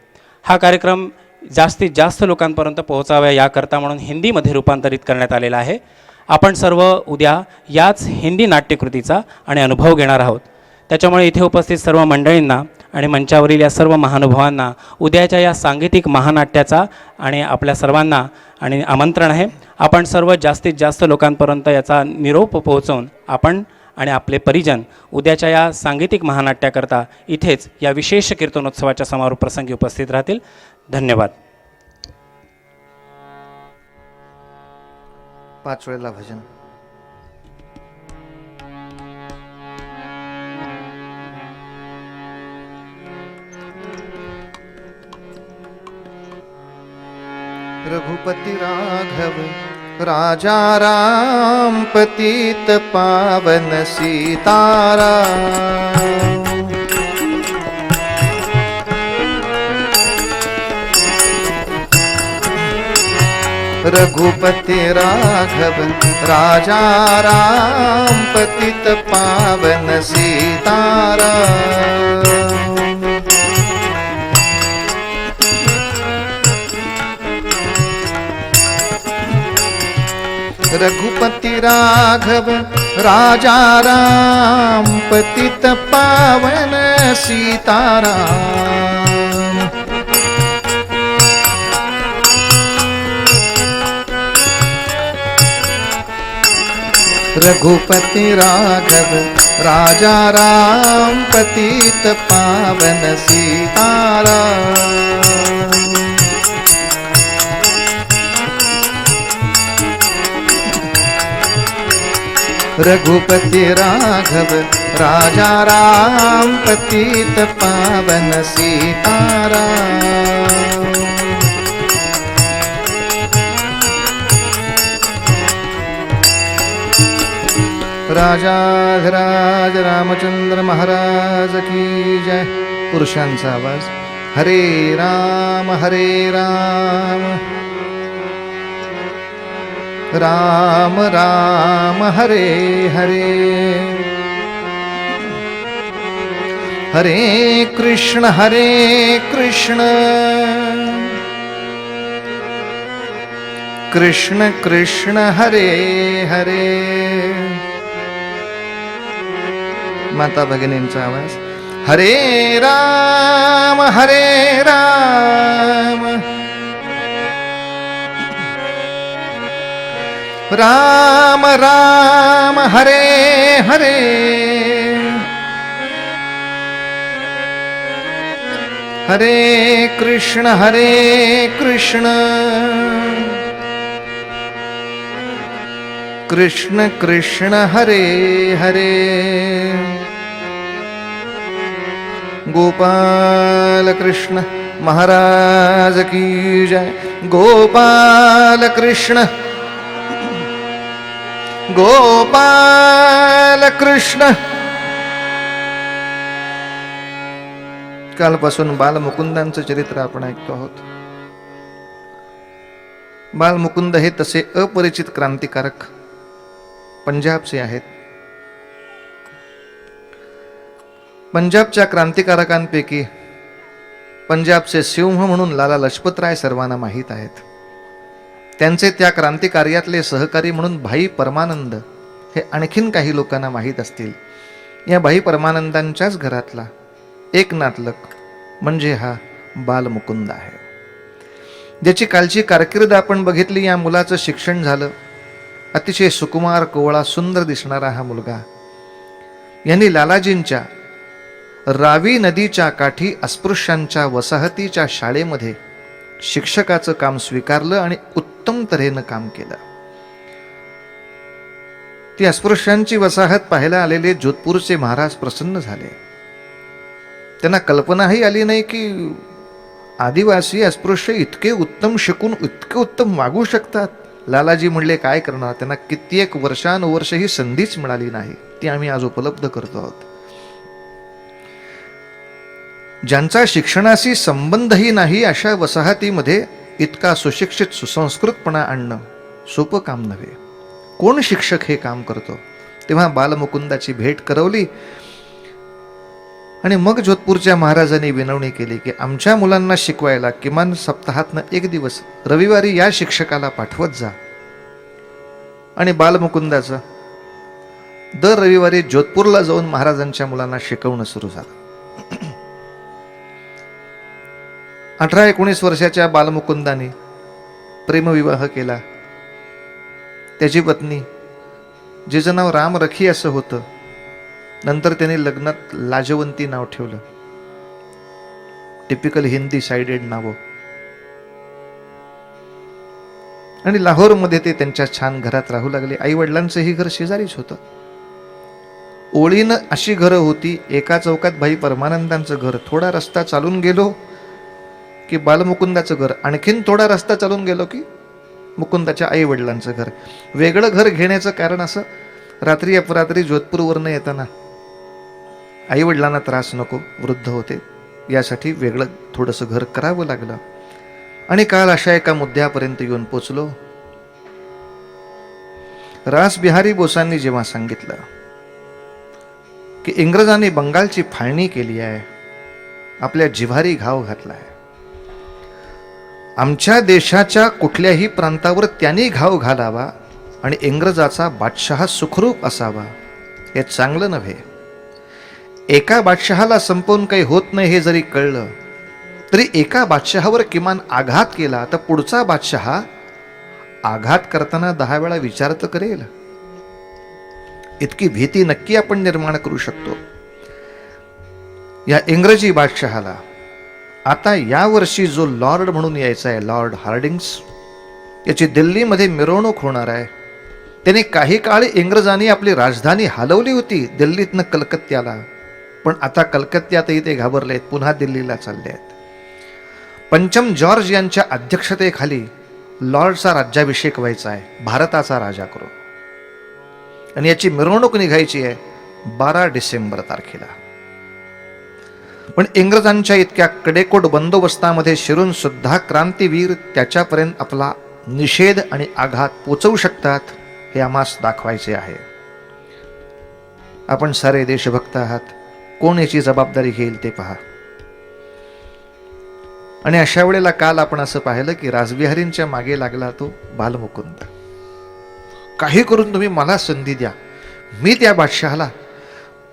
हा कार्यक्रम जास्तीत जास्त लोकांपर्यंत पोहोचावा याकरता म्हणून हिंदीमध्ये रूपांतरित करण्यात आलेला आहे. आपण सर्व उद्या याच हिंदी नाट्यकृतीचा आणि अनुभव घेणार आहोत. त्याच्यामुळे इथे उपस्थित सर्व मंडळींना आणि मंचावरील या सर्व महानुभावांना उद्याच्या या सांगीतिक महानाट्याचा आणि आपल्या सर्वांना आणि आमंत्रण आहे. आपण सर्व जास्तीत जास्त लोकांपर्यंत याचा निरोप पोहोचवून आपण आणि आपले परिजन उद्याच्या या सांगीतिक महानाट्याकरता इथेच या विशेष कीर्तनोत्सवाच्या समारोप प्रसंगी उपस्थित राहतील. धन्यवाद. 5 वेळेला भजन. रघुपति राघव राजा राम पतित पावन सीताराम. रघुपति राघव राजा राम पतित पावन सीताराम. रघुपति राघव राजा राम पतित पावन सीताराम. रघुपति राघव राजा राम पतित पावन सीताराम. रघुपति राघव राजा राम पतित पावन सीताराम. राजाधिराज रामचंद्र महाराज की जय. पुरुषांचा आवाज. हरे राम राम राम हरे हरे. हरे कृष्ण कृष्ण कृष्ण हरे हरे. माता भगिनींचा आवाज. हरे राम राम राम हरे हरे. हरे कृष्ण कृष्ण कृष्ण हरे हरे. गोपाल कृष्ण महाराज की जय. गोपाल कृष्ण कालपासून बालमुकुंदांचं चरित्र आपण ऐकतो आहोत. बालमुकुंद हे तसे अपरिचित क्रांतिकारक पंजाबचे आहेत. पंजाबच्या क्रांतिकारकांपैकी पंजाबचे सिंह म्हणून लाला लजपतराय सर्वांना माहीत आहेत. त्यांचे त्या क्रांतिकार्यातले सहकारी म्हणून भाई परमानंद हे आणखीन काही लोकांना माहीत असतील. या भाई परमानंदांच्याच घरातला एक नातलग म्हणजे हा बालमुकुंद आहे, ज्याची कालची कारकीर्द आपण बघितली. या मुलाचं शिक्षण झालं. अतिशय सुकुमार कोवळा सुंदर दिसणारा हा मुलगा यांनी लालाजींच्या रावी नदीच्या काठी अस्पृश्यांच्या वसाहतीच्या शाळेमध्ये शिक्षकाचं काम स्वीकारलं आणि उत्तम तऱ्हेनं काम केलं. ती अस्पृश्यांची वसाहत पाहायला आलेले जोधपूरचे महाराज प्रसन्न झाले. त्यांना कल्पनाही आली नाही की आदिवासी अस्पृश्य इतके उत्तम शिकून इतके उत्तम वागू शकतात. लालाजी म्हणले काय करणार, त्यांना कित्येक वर्षानुवर्ष ही संधीच मिळाली नाही, ती आम्ही आज उपलब्ध करतो आहोत. ज्यांचा शिक्षणाशी संबंधही नाही अशा वसाहतीमध्ये इतका सुशिक्षित सुसंस्कृतपणा आणणं सोपं काम नव्हे. कोण शिक्षक हे काम करतो? तेव्हा बालमुकुंदाची भेट करवली आणि मग जोधपूरच्या महाराजांनी विनवणी केली की आमच्या मुलांना शिकवायला किमान सप्ताहातनं एक दिवस रविवारी या शिक्षकाला पाठवत जा. आणि बालमुकुंदाचं दर रविवारी जोधपूरला जाऊन महाराजांच्या मुलांना शिकवणं सुरू झालं. 18-19 वर्षाच्या बालमुकुंदाने प्रेमविवाह केला. त्याची पत्नी, जिचं नाव रामरखी असं होतं, नंतर त्याने लग्नात लाजवंती नाव ठेवलं. टिपिकल हिंदी साइडेड नावं. आणि लाहोरमध्ये ते त्यांच्या छान घरात राहू लागले. आई वडिलांचं ही घर शेजारीच होतं. ओळीनं अशी घरं होती. एका चौकात भाई परमानंदांचं घर, थोडा रस्ता चालून गेलो की बालमुकुंदाचं घर, आणखीन थोडा रस्ता चालून गेलो की मुकुंदाच्या आई वडिलांचं घर. वेगळं घर घेण्याचं कारण असं, रात्री अपरात्री जोधपूरवरनं येताना आई वडिलांना त्रास नको, वृद्ध होते, यासाठी वेगळं थोडंसं घर करावं लागलं. आणि काल अशा एका मुद्द्यापर्यंत येऊन पोचलो. रासबिहारी बोसांनी जेव्हा सांगितलं की इंग्रजांनी बंगालची फाळणी केली आहे, आपल्या जिव्हारी घाव घातलाय, आमच्या देशाच्या कुठल्याही प्रांतावर त्यांनी घाव घालावा आणि इंग्रजाचा बादशहा सुखरूप असावा, हे चांगलं नव्हे. एका बादशहाला संपवून काही होत नाही हे जरी कळलं तरी एका बादशहावर किमान आघात केला तर पुढचा बादशहा आघात करताना 10 वेळा विचार तर करेल. इतकी भीती नक्की आपण निर्माण करू शकतो. या इंग्रजी बादशहाला आता यावर्षी जो लॉर्ड म्हणून यायचा आहे, लॉर्ड हार्डिंग्स, याची दिल्लीमध्ये मिरवणूक होणार आहे. त्याने काही काळ इंग्रजांनी आपली राजधानी हलवली होती दिल्लीतनं कलकत्त्याला, पण आता कलकत्त्यातही ते घाबरले आहेत, पुन्हा दिल्लीला चालले आहेत. पंचम जॉर्ज यांच्या अध्यक्षतेखाली लॉर्डचा राज्याभिषेक व्हायचा आहे, भारताचा राजा करून. आणि याची मिरवणूक निघायची आहे 12 डिसेंबर तारखेला. पण इंग्रजांच्या इतक्या कडेकोट बंदोबस्तामध्ये शिरून सुद्धा क्रांतीवीर त्याच्यापर्यंत आपला निषेध आणि आघात पोचवू शकतात, हे आम्हास दाखवायचे आहे. आपण सारे देशभक्त आहात, कोण याची जबाबदारी घेईल ते पहा. आणि अशा वेळेला काल आपण असं पाहिलं की रासबिहारींच्या मागे लागला तो बालमुकुंद. काही करून तुम्ही मला संधी द्या, मी त्या बादशहाला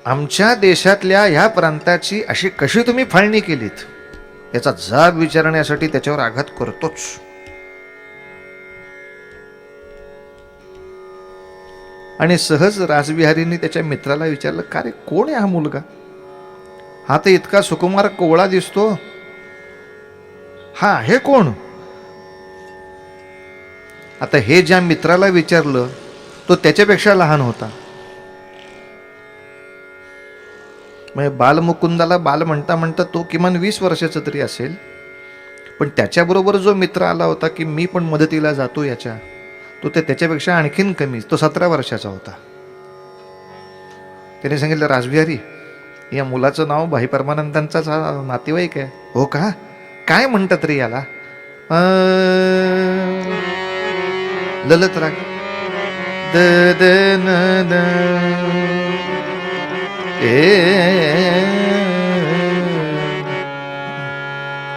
आमच्या देशातल्या ह्या प्रांताची अशी कशी तुम्ही फाळणी केलीत याचा जाब विचारण्यासाठी त्याच्यावर आघात करतोच. आणि सहज रासबिहारींनी त्याच्या मित्राला विचारलं, का रे, कोण आहे हा मुलगा? हा तर इतका सुकुमार कोवळा दिसतो, हा हे कोण? आता हे ज्या मित्राला विचारलं तो त्याच्यापेक्षा लहान होता. म्हणजे बालमुकुंदाला बाल म्हणता म्हणता तो किमान 20 वर्षाचा तरी असेल. पण त्याच्याबरोबर जो मित्र आला होता की मी पण मदतीला जातो याच्या, तो त्याच्यापेक्षा आणखीन कमी, तो 17 वर्षाचा होता. त्याने सांगितलं, रासबिहारी, या मुलाचं नाव भाई परमानंदांचा नातेवाईक आहे. हो का? काय म्हणतात रे याला? ललत राग द द न द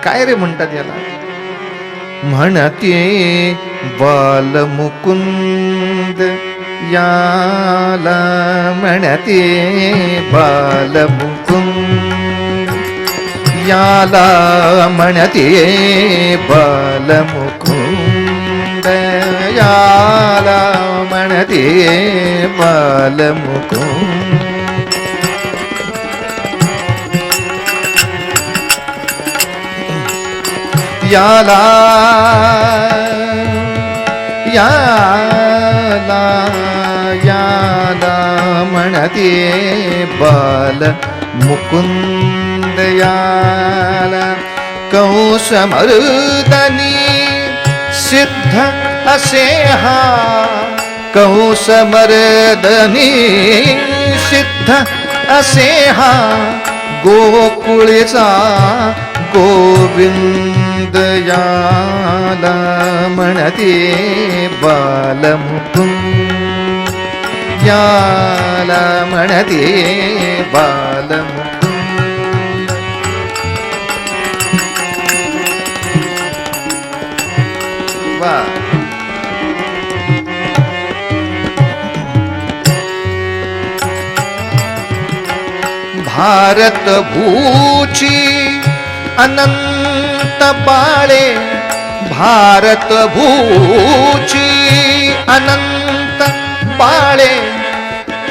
काय रे म्हणतात याला? म्हणते बालमुकुंद याला, म्हणते बालमुकुंद याला, म्हणते बालमुकुंद याला, म्हणते बालमुकुंद. याला याला याला, म्हणते बालमुकुंद याला. कंसमर्दनी सिद्ध असे हा, कंसमर्दनी सिद्ध असे हा, गोकुळचा गोविंद याला, म्हणते बालमुकुंद याला, म्हणते बालमुकुंद. वा, भारत भूची अनंत बाळे, भारत भूची अनंत बाळे,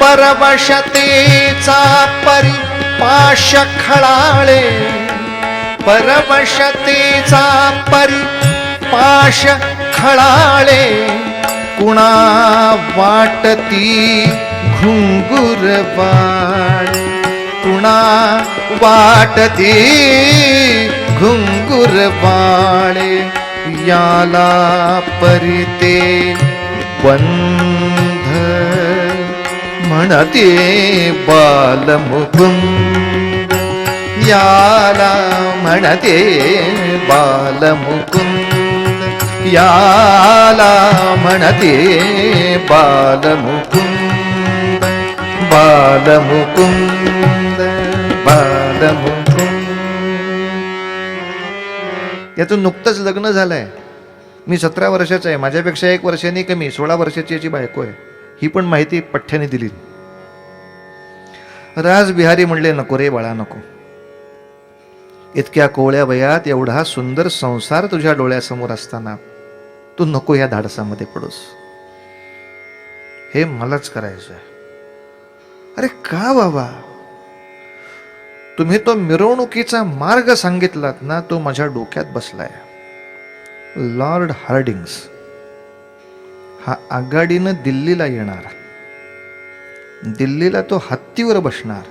परवशतेचा परिपाश खळाळे, परवशतेचा परिपाश खळाळे, कुणा वाटती घुंगुर बाळे, कुणा वाटती घुंगुर बाळे, याला परिते बंध म्हणते बालमुकुंद, याला म्हणते बालमुकुंद, याला म्हणते बालमुकुंद, बालमुकुंद, बालमुकुंद. याचं नुकतंच लग्न झालंय. मी 17 वर्षाचा आहे, माझ्यापेक्षा 1 वर्षांनी कमी 16 वर्षाची याची बायको आहे. ही पण माहिती पठ्ठ्याने दिली. राज बिहारी म्हणले, नको रे बाळा नको. इतक्या कोवळ्या वयात एवढा सुंदर संसार तुझ्या डोळ्यासमोर असताना तू नको या धाडसामध्ये पडूस. हे मलाच करायचं आहे. अरे का बाबा, तुम्ही तो मिरवणुकीचा मार्ग सांगितलात ना, तो माझ्या डोक्यात बसलाय. लॉर्ड हार्डिंग्स हा आघाडीनं दिल्लीला येणार. दिल्लीला तो हत्तीवर बसणार.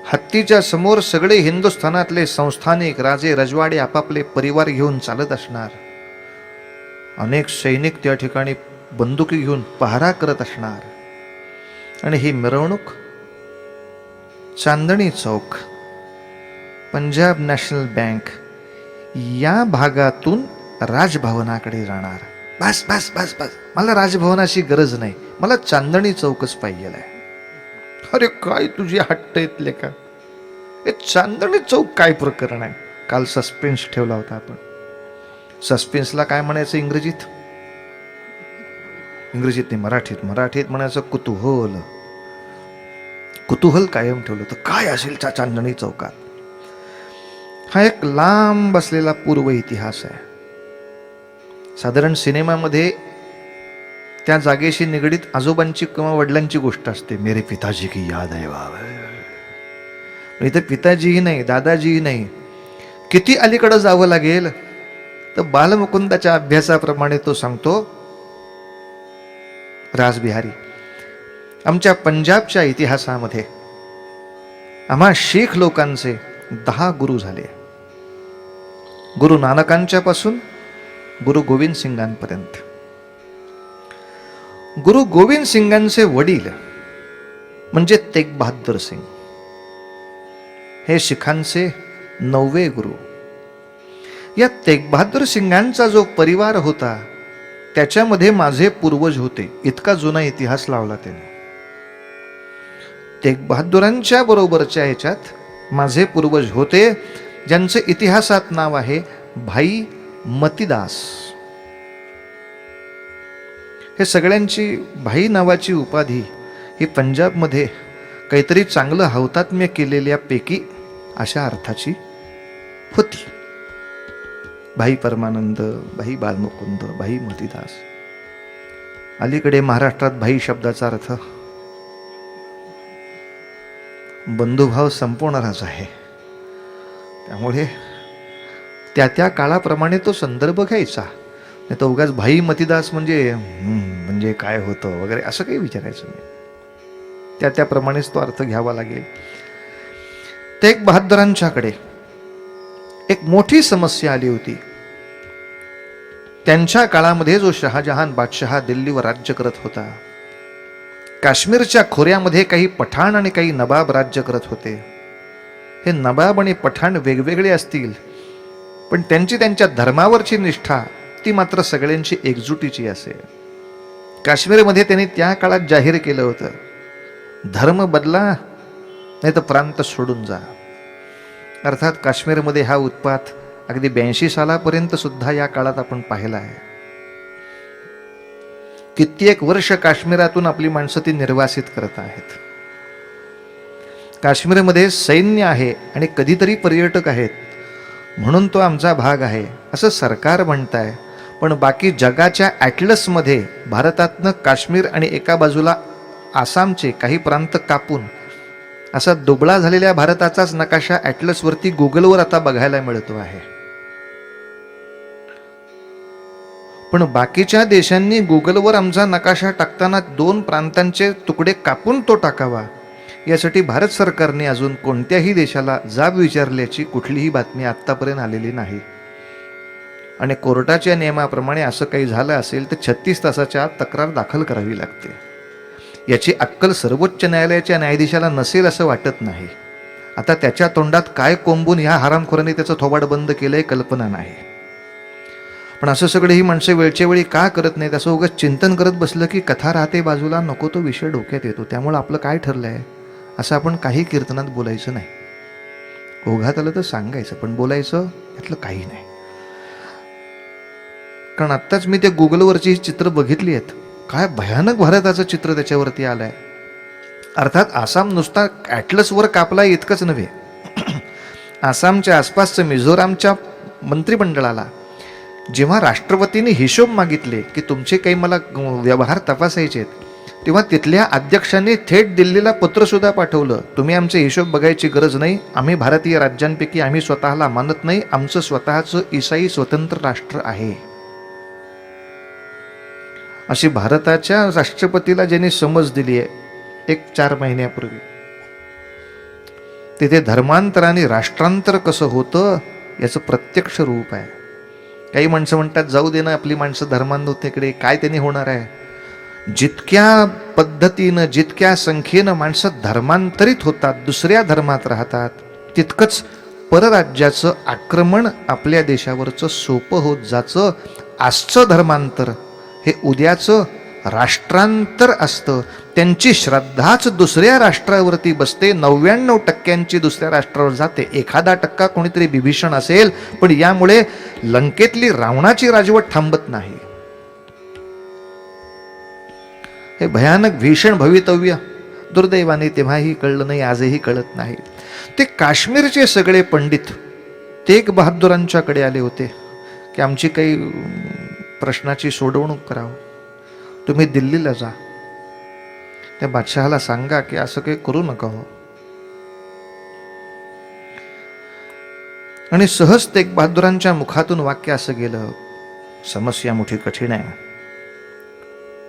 हत्तीच्या समोर सगळे हिंदुस्थानातले संस्थानिक राजे रजवाडे आपापले परिवार घेऊन चालत असणार. अनेक सैनिक त्या ठिकाणी बंदुकी घेऊन पहारा करत असणार. आणि ही मिरवणूक चांदणी चौक, पंजाब नॅशनल बँक या भागातून राजभवनाकडे जाणार. बस बस बस बस, मला राजभवनाची गरज नाही, मला चांदणी चौकच पाहिजे आहे. अरे काय तुझी हट्ट येतले का? हे चांदणी चौक काय प्रकरण आहे? काल सस्पेन्स ठेवला होता आपण. सस्पेन्सला काय म्हणायचं इंग्रजीत? इंग्रजीत नाही, मराठीत म्हणायचं कुतूहल. कुतूहल कायम ठेवलं तर काय असेल त्या चांदणी चौकात? हा एक लांब असलेला पूर्व इतिहास आहे. साधारण सिनेमामध्ये त्या जागेशी निगडीत आजोबांची किंवा वडिलांची गोष्ट असते. मेरे पिताजी की याद आहे बाबा. इथे पिताजीही नाही, दादाजीही नाही. किती अलीकडे जावं लागेल तर बालमुकुंदाच्या अभ्यासाप्रमाणे तो सांगतो, राजबिहारी, आमच्या पंजाबच्या इतिहासामध्ये आम्हा शीख लोकांचे 10 गुरु झाले. गुरु नानकांच्या पासून गुरु गोविंद सिंगांपर्यंत. गुरु गोविंद सिंगांचे वडील म्हणजे तेग बहादूर सिंग, हे शिखांचे 9वे गुरु. या तेग बहादूर सिंगांचा जो परिवार होता त्याच्यामध्ये माझे पूर्वज होते. इतका जुना इतिहास लावला त्याने. तेग बहादुरांच्या बरोबरच्या ह्याच्यात माझे पूर्वज होते, ज्यांचे इतिहासात नाव आहे भाई मतीदास. हे सगळ्यांची भाई नावाची उपाधी ही पंजाबमध्ये काहीतरी चांगलं हौतात्म्य केलेल्या पैकी अशा अर्थाची होती. भाई परमानंद, भाई बालमुकुंद, भाई मतीदास. अलीकडे महाराष्ट्रात भाई शब्दाचा अर्थ बंधुभाव संपवणाराच आहे. त्यामुळे त्या त्या काळाप्रमाणे तो संदर्भ घ्यायचा. नाही तर उगाच भाई मतीदास म्हणजे काय होतं वगैरे असं काही विचारायचं नाही. त्या त्याप्रमाणेच तो अर्थ घ्यावा लागेल. तेग बहादुरांच्याकडे एक मोठी समस्या आली होती. त्यांच्या काळामध्ये जो शहाजहान बादशहा दिल्लीवर राज्य करत होता, काश्मीरच्या खोऱ्यामध्ये काही पठाण आणि काही नवाब राज्य करत होते. हे नवाब आणि पठाण वेगवेगळे असतील, पण त्यांची त्यांच्या धर्मावरची निष्ठा ती मात्र सगळ्यांची एकजुटीची असेल. काश्मीरमध्ये त्यांनी त्या काळात जाहीर केलं होतं, धर्म बदला नाही तर प्रांत सोडून जा. अर्थात काश्मीरमध्ये हा उत्पात अगदी 82 सालापर्यंत सुद्धा या काळात आपण पाहिला आहे. कित्येक वर्ष काश्मीरातून आपली माणसं ती निर्वासित करत आहेत. काश्मीरमध्ये सैन्य आहे आणि कधीतरी पर्यटक आहेत म्हणून तो आमचा भाग आहे असं सरकार म्हणताय. पण बाकी जगाच्या ॲटलसमध्ये भारतातनं काश्मीर आणि एका बाजूला आसामचे काही प्रांत कापून असा दुबळा झालेल्या भारताचाच नकाशा ॲटलसवरती गुगलवर आता बघायला मिळतो आहे. पण बाकीच्या देशांनी गुगलवर आमचा नकाशा टाकताना 2 प्रांतांचे तुकडे कापून तो टाकावा यासाठी भारत सरकारने अजून कोणत्याही देशाला जाब विचारल्याची कुठलीही बातमी आत्तापर्यंत आलेली नाही. आणि कोर्टाच्या नियमाप्रमाणे असं काही झालं असेल तर 36 तासाच्या आत तक्रार दाखल करावी लागते. याची अक्कल सर्वोच्च न्यायालयाच्या न्यायाधीशाला नसेल असं वाटत नाही. आता त्याच्या तोंडात काय कोंबून ह्या हरामखोराने त्याचं थोबाड बंद केलंय कल्पना नाही. पण असं सगळे ही माणसं वेळच्या वेळी का करत नाहीत? असं उगाच चिंतन करत बसलं की कथा राहते बाजूला, नको तो विषय डोक्यात येतो. त्यामुळे आपलं काय ठरलंय, असं आपण काही कीर्तनात बोलायचं नाही. ओघात आलं तर सांगायचं, पण बोलायचं यातलं काही नाही. कारण आत्ताच मी ते गुगलवरची ही चित्र बघितली आहेत. काय भयानक भारताचं चित्र त्याच्यावरती आलंय. अर्थात आसाम नुसता ॲटलसवर कापलाय इतकंच नव्हे, आसामच्या आसपासचं मिझोरामच्या मंत्रिमंडळाला जेव्हा राष्ट्रपतींनी हिशोब मागितले की तुमचे काही मला व्यवहार तपासायचे आहेत, तेव्हा तिथल्या अध्यक्षांनी थेट दिल्लीला पत्रसुद्धा पाठवलं, तुम्ही आमचे हिशोब बघायची गरज नाही, आम्ही भारतीय राज्यांपैकी आम्ही स्वतःला मानत नाही, आमचं स्वतःचं ईसाई स्वतंत्र राष्ट्र आहे. अशी भारताच्या राष्ट्रपतीला ज्यांनी समज दिली आहे 1-4 महिन्यापूर्वी, तिथे धर्मांतराने राष्ट्रांतर कसं होतं याचं प्रत्यक्ष रूप आहे. काही माणसं म्हणतात जाऊ दे ना, आपली माणसं धर्मांतराकडे काय त्यांनी होणार आहे. जितक्या पद्धतीनं जितक्या संख्येनं माणसं धर्मांतरित होतात, दुसऱ्या धर्मात राहतात, तितकंच परराज्याचं आक्रमण आपल्या देशावरचं सोपं होत जातं. आजचं धर्मांतर हे उद्याचं राष्ट्रांतर असतं. त्यांची श्रद्धाच दुसऱ्या राष्ट्रावरती बसते. 99% दुसऱ्या राष्ट्रावर जाते. 1% कोणीतरी बिभीषण असेल, पण यामुळे लंकेतली रावणाची राजवट थांबत नाही. हे भयानक भीषण भवितव्य दुर्दैवाने तेव्हाही कळलं नाही, आजही कळत नाही. ते काश्मीरचे सगळे पंडित तेग बहादुरांच्याकडे आले होते की आमची काही प्रश्नाची सोडवणूक करावं, तुम्ही दिल्लीला जा, त्या बादशहाला सांगा की असं काही करू नका हो. आणि सहज तेग बहादुरांच्या मुखातून वाक्य असं गेलं, समस्या मोठी कठीण आहे,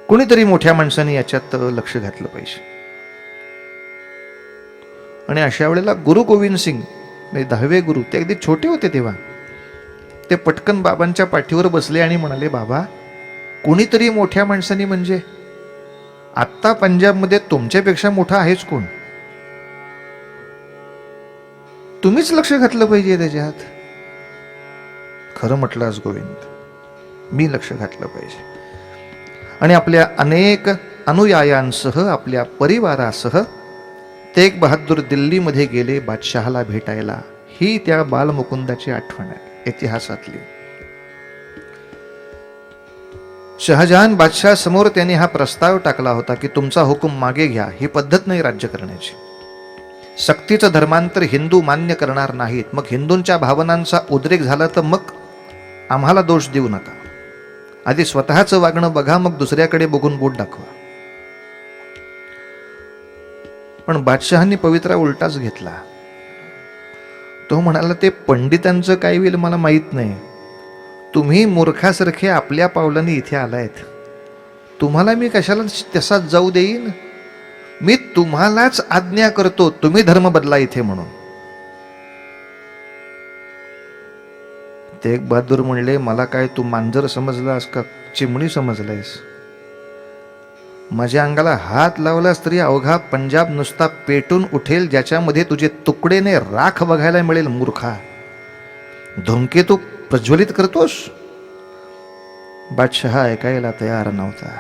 कुणीतरी मोठ्या माणसाने याच्यात लक्ष घातलं पाहिजे. आणि अशा वेळेला गुरु गोविंद सिंग म्हणजे 10वे गुरु, ते अगदी छोटे होते तेव्हा, ते पटकन बाबांच्या पाठीवर बसले आणि म्हणाले, बाबा कोणीतरी मोठ्या माणसाने म्हणजे आत्ता पंजाबमध्ये तुमच्यापेक्षा मोठा आहेच कोण, तुम्हीच लक्ष घातलं पाहिजे त्याच्यात. खरं म्हटलंस गोविंद, मी लक्ष घातलं पाहिजे. आणि आपल्या अनेक अनुयायांसह आपल्या परिवारासह तेग बहादूर दिल्लीमध्ये गेले बादशहाला भेटायला. ही त्या बालमुकुंदाची आठवण आहे इतिहासातली. शहाजहान बादशाह समोर त्यांनी हा प्रस्ताव टाकला होता की तुमचा हुकूम मागे घ्या, ही पद्धत नाही राज्य करण्याची. सक्तीचं धर्मांतर हिंदू मान्य करणार नाहीत. मग हिंदूंच्या भावनांचा उद्रेक झाला तर मग आम्हाला दोष देऊ नका. आधी स्वतःचं वागणं बघा, मग दुसऱ्याकडे बघून बोट दाखवा. पण बादशहांनी पवित्रा उलटाच घेतला. तो म्हणाला, ते पंडितांचं काय होईल मला माहीत नाही, तुम्ही मूर्खासारखे आपल्या पावलांनी इथे आलायत, तुम्हाला मी कशाला तसाच जाऊ देईन. मी तुम्हालाच आज्ञा करतो, तुम्ही धर्म बदला इथे म्हणून. तेग बहादूर म्हणले, मला काय तू मांजर समजलास का चिमणी समजलायस? माझ्या अंगाला हात लावलास तरी अवघा पंजाब नुसता पेटून उठेल, ज्याच्यामध्ये तुझे तुकडेने राख बघायला मिळेल. मूर्खा, धूमकेतू प्रज्वलित करतोस. बादशहा ऐकायला तयार नव्हता.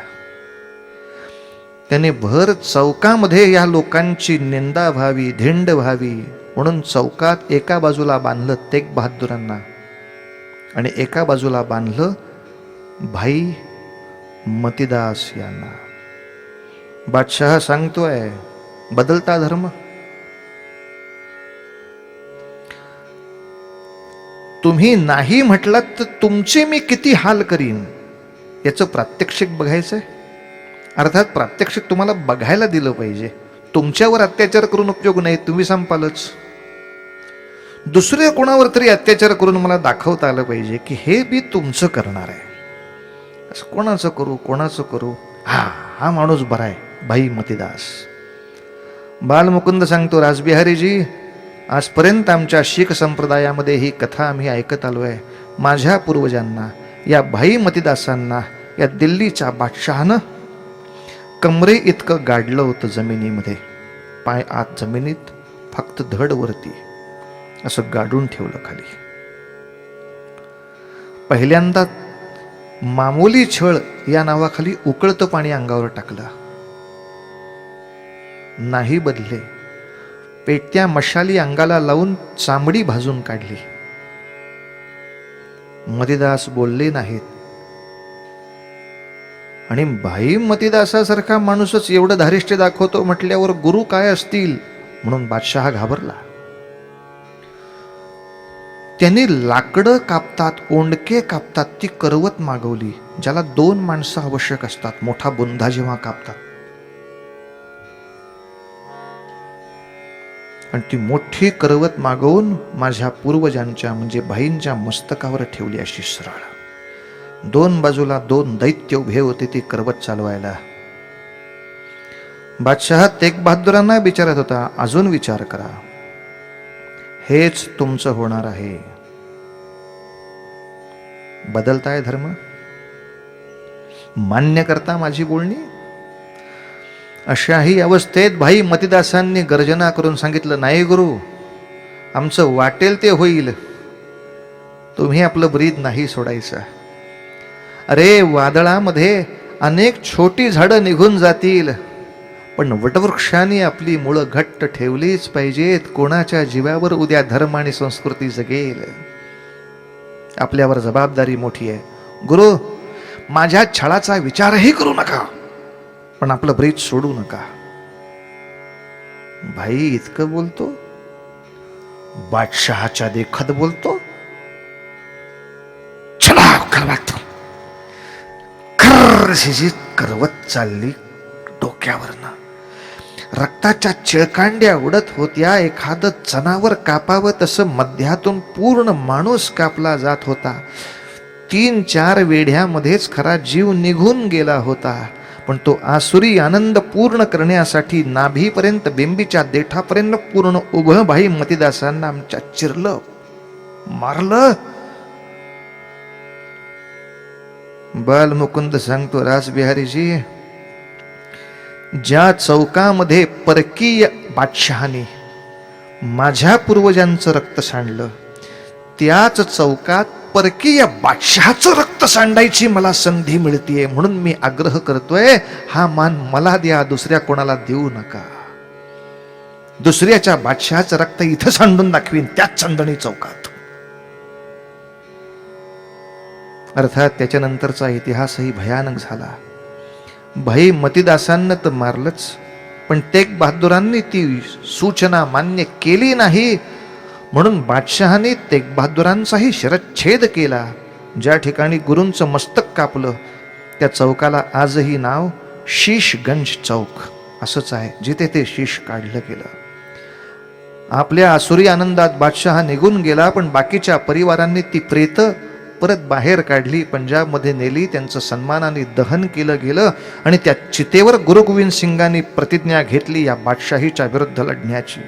त्याने भर चौकामध्ये या लोकांची निंदा व्हावी, धिंड व्हावी म्हणून चौकात एका बाजूला बांधलं तेग बहादुरांना आणि एका बाजूला बांधलं भाई मतीदास यांना. बादशाह सांगतोय, बदलता धर्म. तुम्ही नाही म्हटलात तर तुमचे मी किती हाल करीन याचं प्रात्यक्षिक बघायचंय. अर्थात प्रात्यक्षिक तुम्हाला बघायला दिलं पाहिजे. तुमच्यावर अत्याचार करून उपयोग नाही, तुम्ही संपालच. दुसऱ्या कोणावर तरी अत्याचार करून मला दाखवता आलं पाहिजे की हे मी तुमचं करणार आहे. असं कोणाचं करू. हा माणूस बरा आहे, भाई मतीदास. बालमुकुंद सांगतो, रासबिहारीजी, आजपर्यंत आमच्या शीख संप्रदायामध्ये ही कथा आम्ही ऐकत आलो आहे. माझ्या पूर्वजांना, या भाई मतीदासांना, या दिल्लीच्या बादशहानं कमरे इतकं गाडलं होतं जमिनीमध्ये. पाय आत जमिनीत, फक्त धड वरती, असं गाडून ठेवलं खाली. पहिल्यांदा मामूली छळ या नावाखाली उकळतं पाणी अंगावर टाकलं, नाही बदले. पेटत्या मशाली अंगाला लावून चामडी भाजून काढली. मतीदास बोलले नाहीत. आणि भाई मतीदासासारखा माणूसच एवढं धारिष्ट्य दाखवतो म्हटल्यावर गुरु काय असतील म्हणून बादशहा घाबरला. त्यांनी लाकडं कापतात, ओंडके कापतात, ती करवत मागवली, ज्याला 2 माणसं आवश्यक असतात मोठा बुंधा जेव्हा कापतात. आणि ती मोठी करवत मागवून माझ्या पूर्वजांच्या म्हणजे भाईंच्या मस्तकावर ठेवली अशी सरळ. 2 बाजूला 2 दैत्य उभे होते ती करवत चालवायला. बादशहा तेग बहादुरांना विचारत होता, अजून विचार करा, हेच तुमचं होणार आहे. बदलताय धर्म, मान्य करता माझी बोलणी. अशाही अवस्थेत भाई मतीदासांनी गर्जना करून सांगितलं, नाही गुरु, आमचं वाटेल ते होईल, तुम्ही आपलं ब्रीद नाही सोडायचं. अरे, वादळामध्ये अनेक छोटी झाडं निघून जातील, पण वटवृक्षाने आपली मुळं घट्ट ठेवलीच पाहिजेत. कोणाच्या जीवावर उद्या धर्म आणि संस्कृती जगेल. आपल्यावर जबाबदारी मोठी आहे. गुरु, माझ्या छळाचा विचारही करू नका, पण आपलं ब्रीद सोडू नका. भाई इतकं बोलतो, बादशहाच्या देखत बोलतो. चला करवत, खर्र करवत चालली डोक्यावरनं. रक्ताच्या चिळकांड्या उडत होत्या. एखादं जनावर कापावं तसं मध्यातून पूर्ण माणूस कापला जात होता. 3-4 वेढ्यामध्येच खरा जीव निघून गेला होता. पण तो आसुरी आनंद पूर्ण करण्यासाठी नाभीपर्यंत, बिंबीच्या देठापर्यंत पूर्ण उभं भाई मतीदासांना आमच्या चिरलं, मारलं. बालमुकुंद सांगतो, रासबिहारीजी, ज्या चौकामध्ये परकीय बादशहाने माझ्या पूर्वजांचं रक्त सांडलं, त्याच चौकात परकीय बादशहाचं रक्त सांडायची मला संधी मिळतीये. म्हणून मी आग्रह करतोय, हा मान मला द्या, दुसऱ्या कोणाला देऊ नका. दुसऱ्याच्या बादशहाचं रक्त इथं सांडून दाखवीन, त्याच चांदणी चौकात. अर्थात त्याच्यानंतरचा इतिहासही भयानक झाला. भाई मतीदासांना तर मारलंच, पण तेग बहादुरांनी ती सूचना मान्य केली नाही. म्हणून बादशहाने तेग बहादुरांचाही शिरच्छेद केला. ज्या ठिकाणी गुरूंचं मस्तक कापलं त्या चौकाला आजही नाव शीशगंज चौक असंच आहे, जिथे ते शीश काढलं गेलं. आपल्या आसुरी आनंदात बादशहा निघून गेला, पण बाकीच्या परिवारांनी ती प्रेत परत बाहेर काढली, पंजाबमध्ये नेली, त्यांचं सन्मानाने दहन केलं गेलं. आणि त्या चितेवर गुरु गोविंद सिंगांनी प्रतिज्ञा घेतली या बादशाहीच्या विरुद्ध लढण्याची.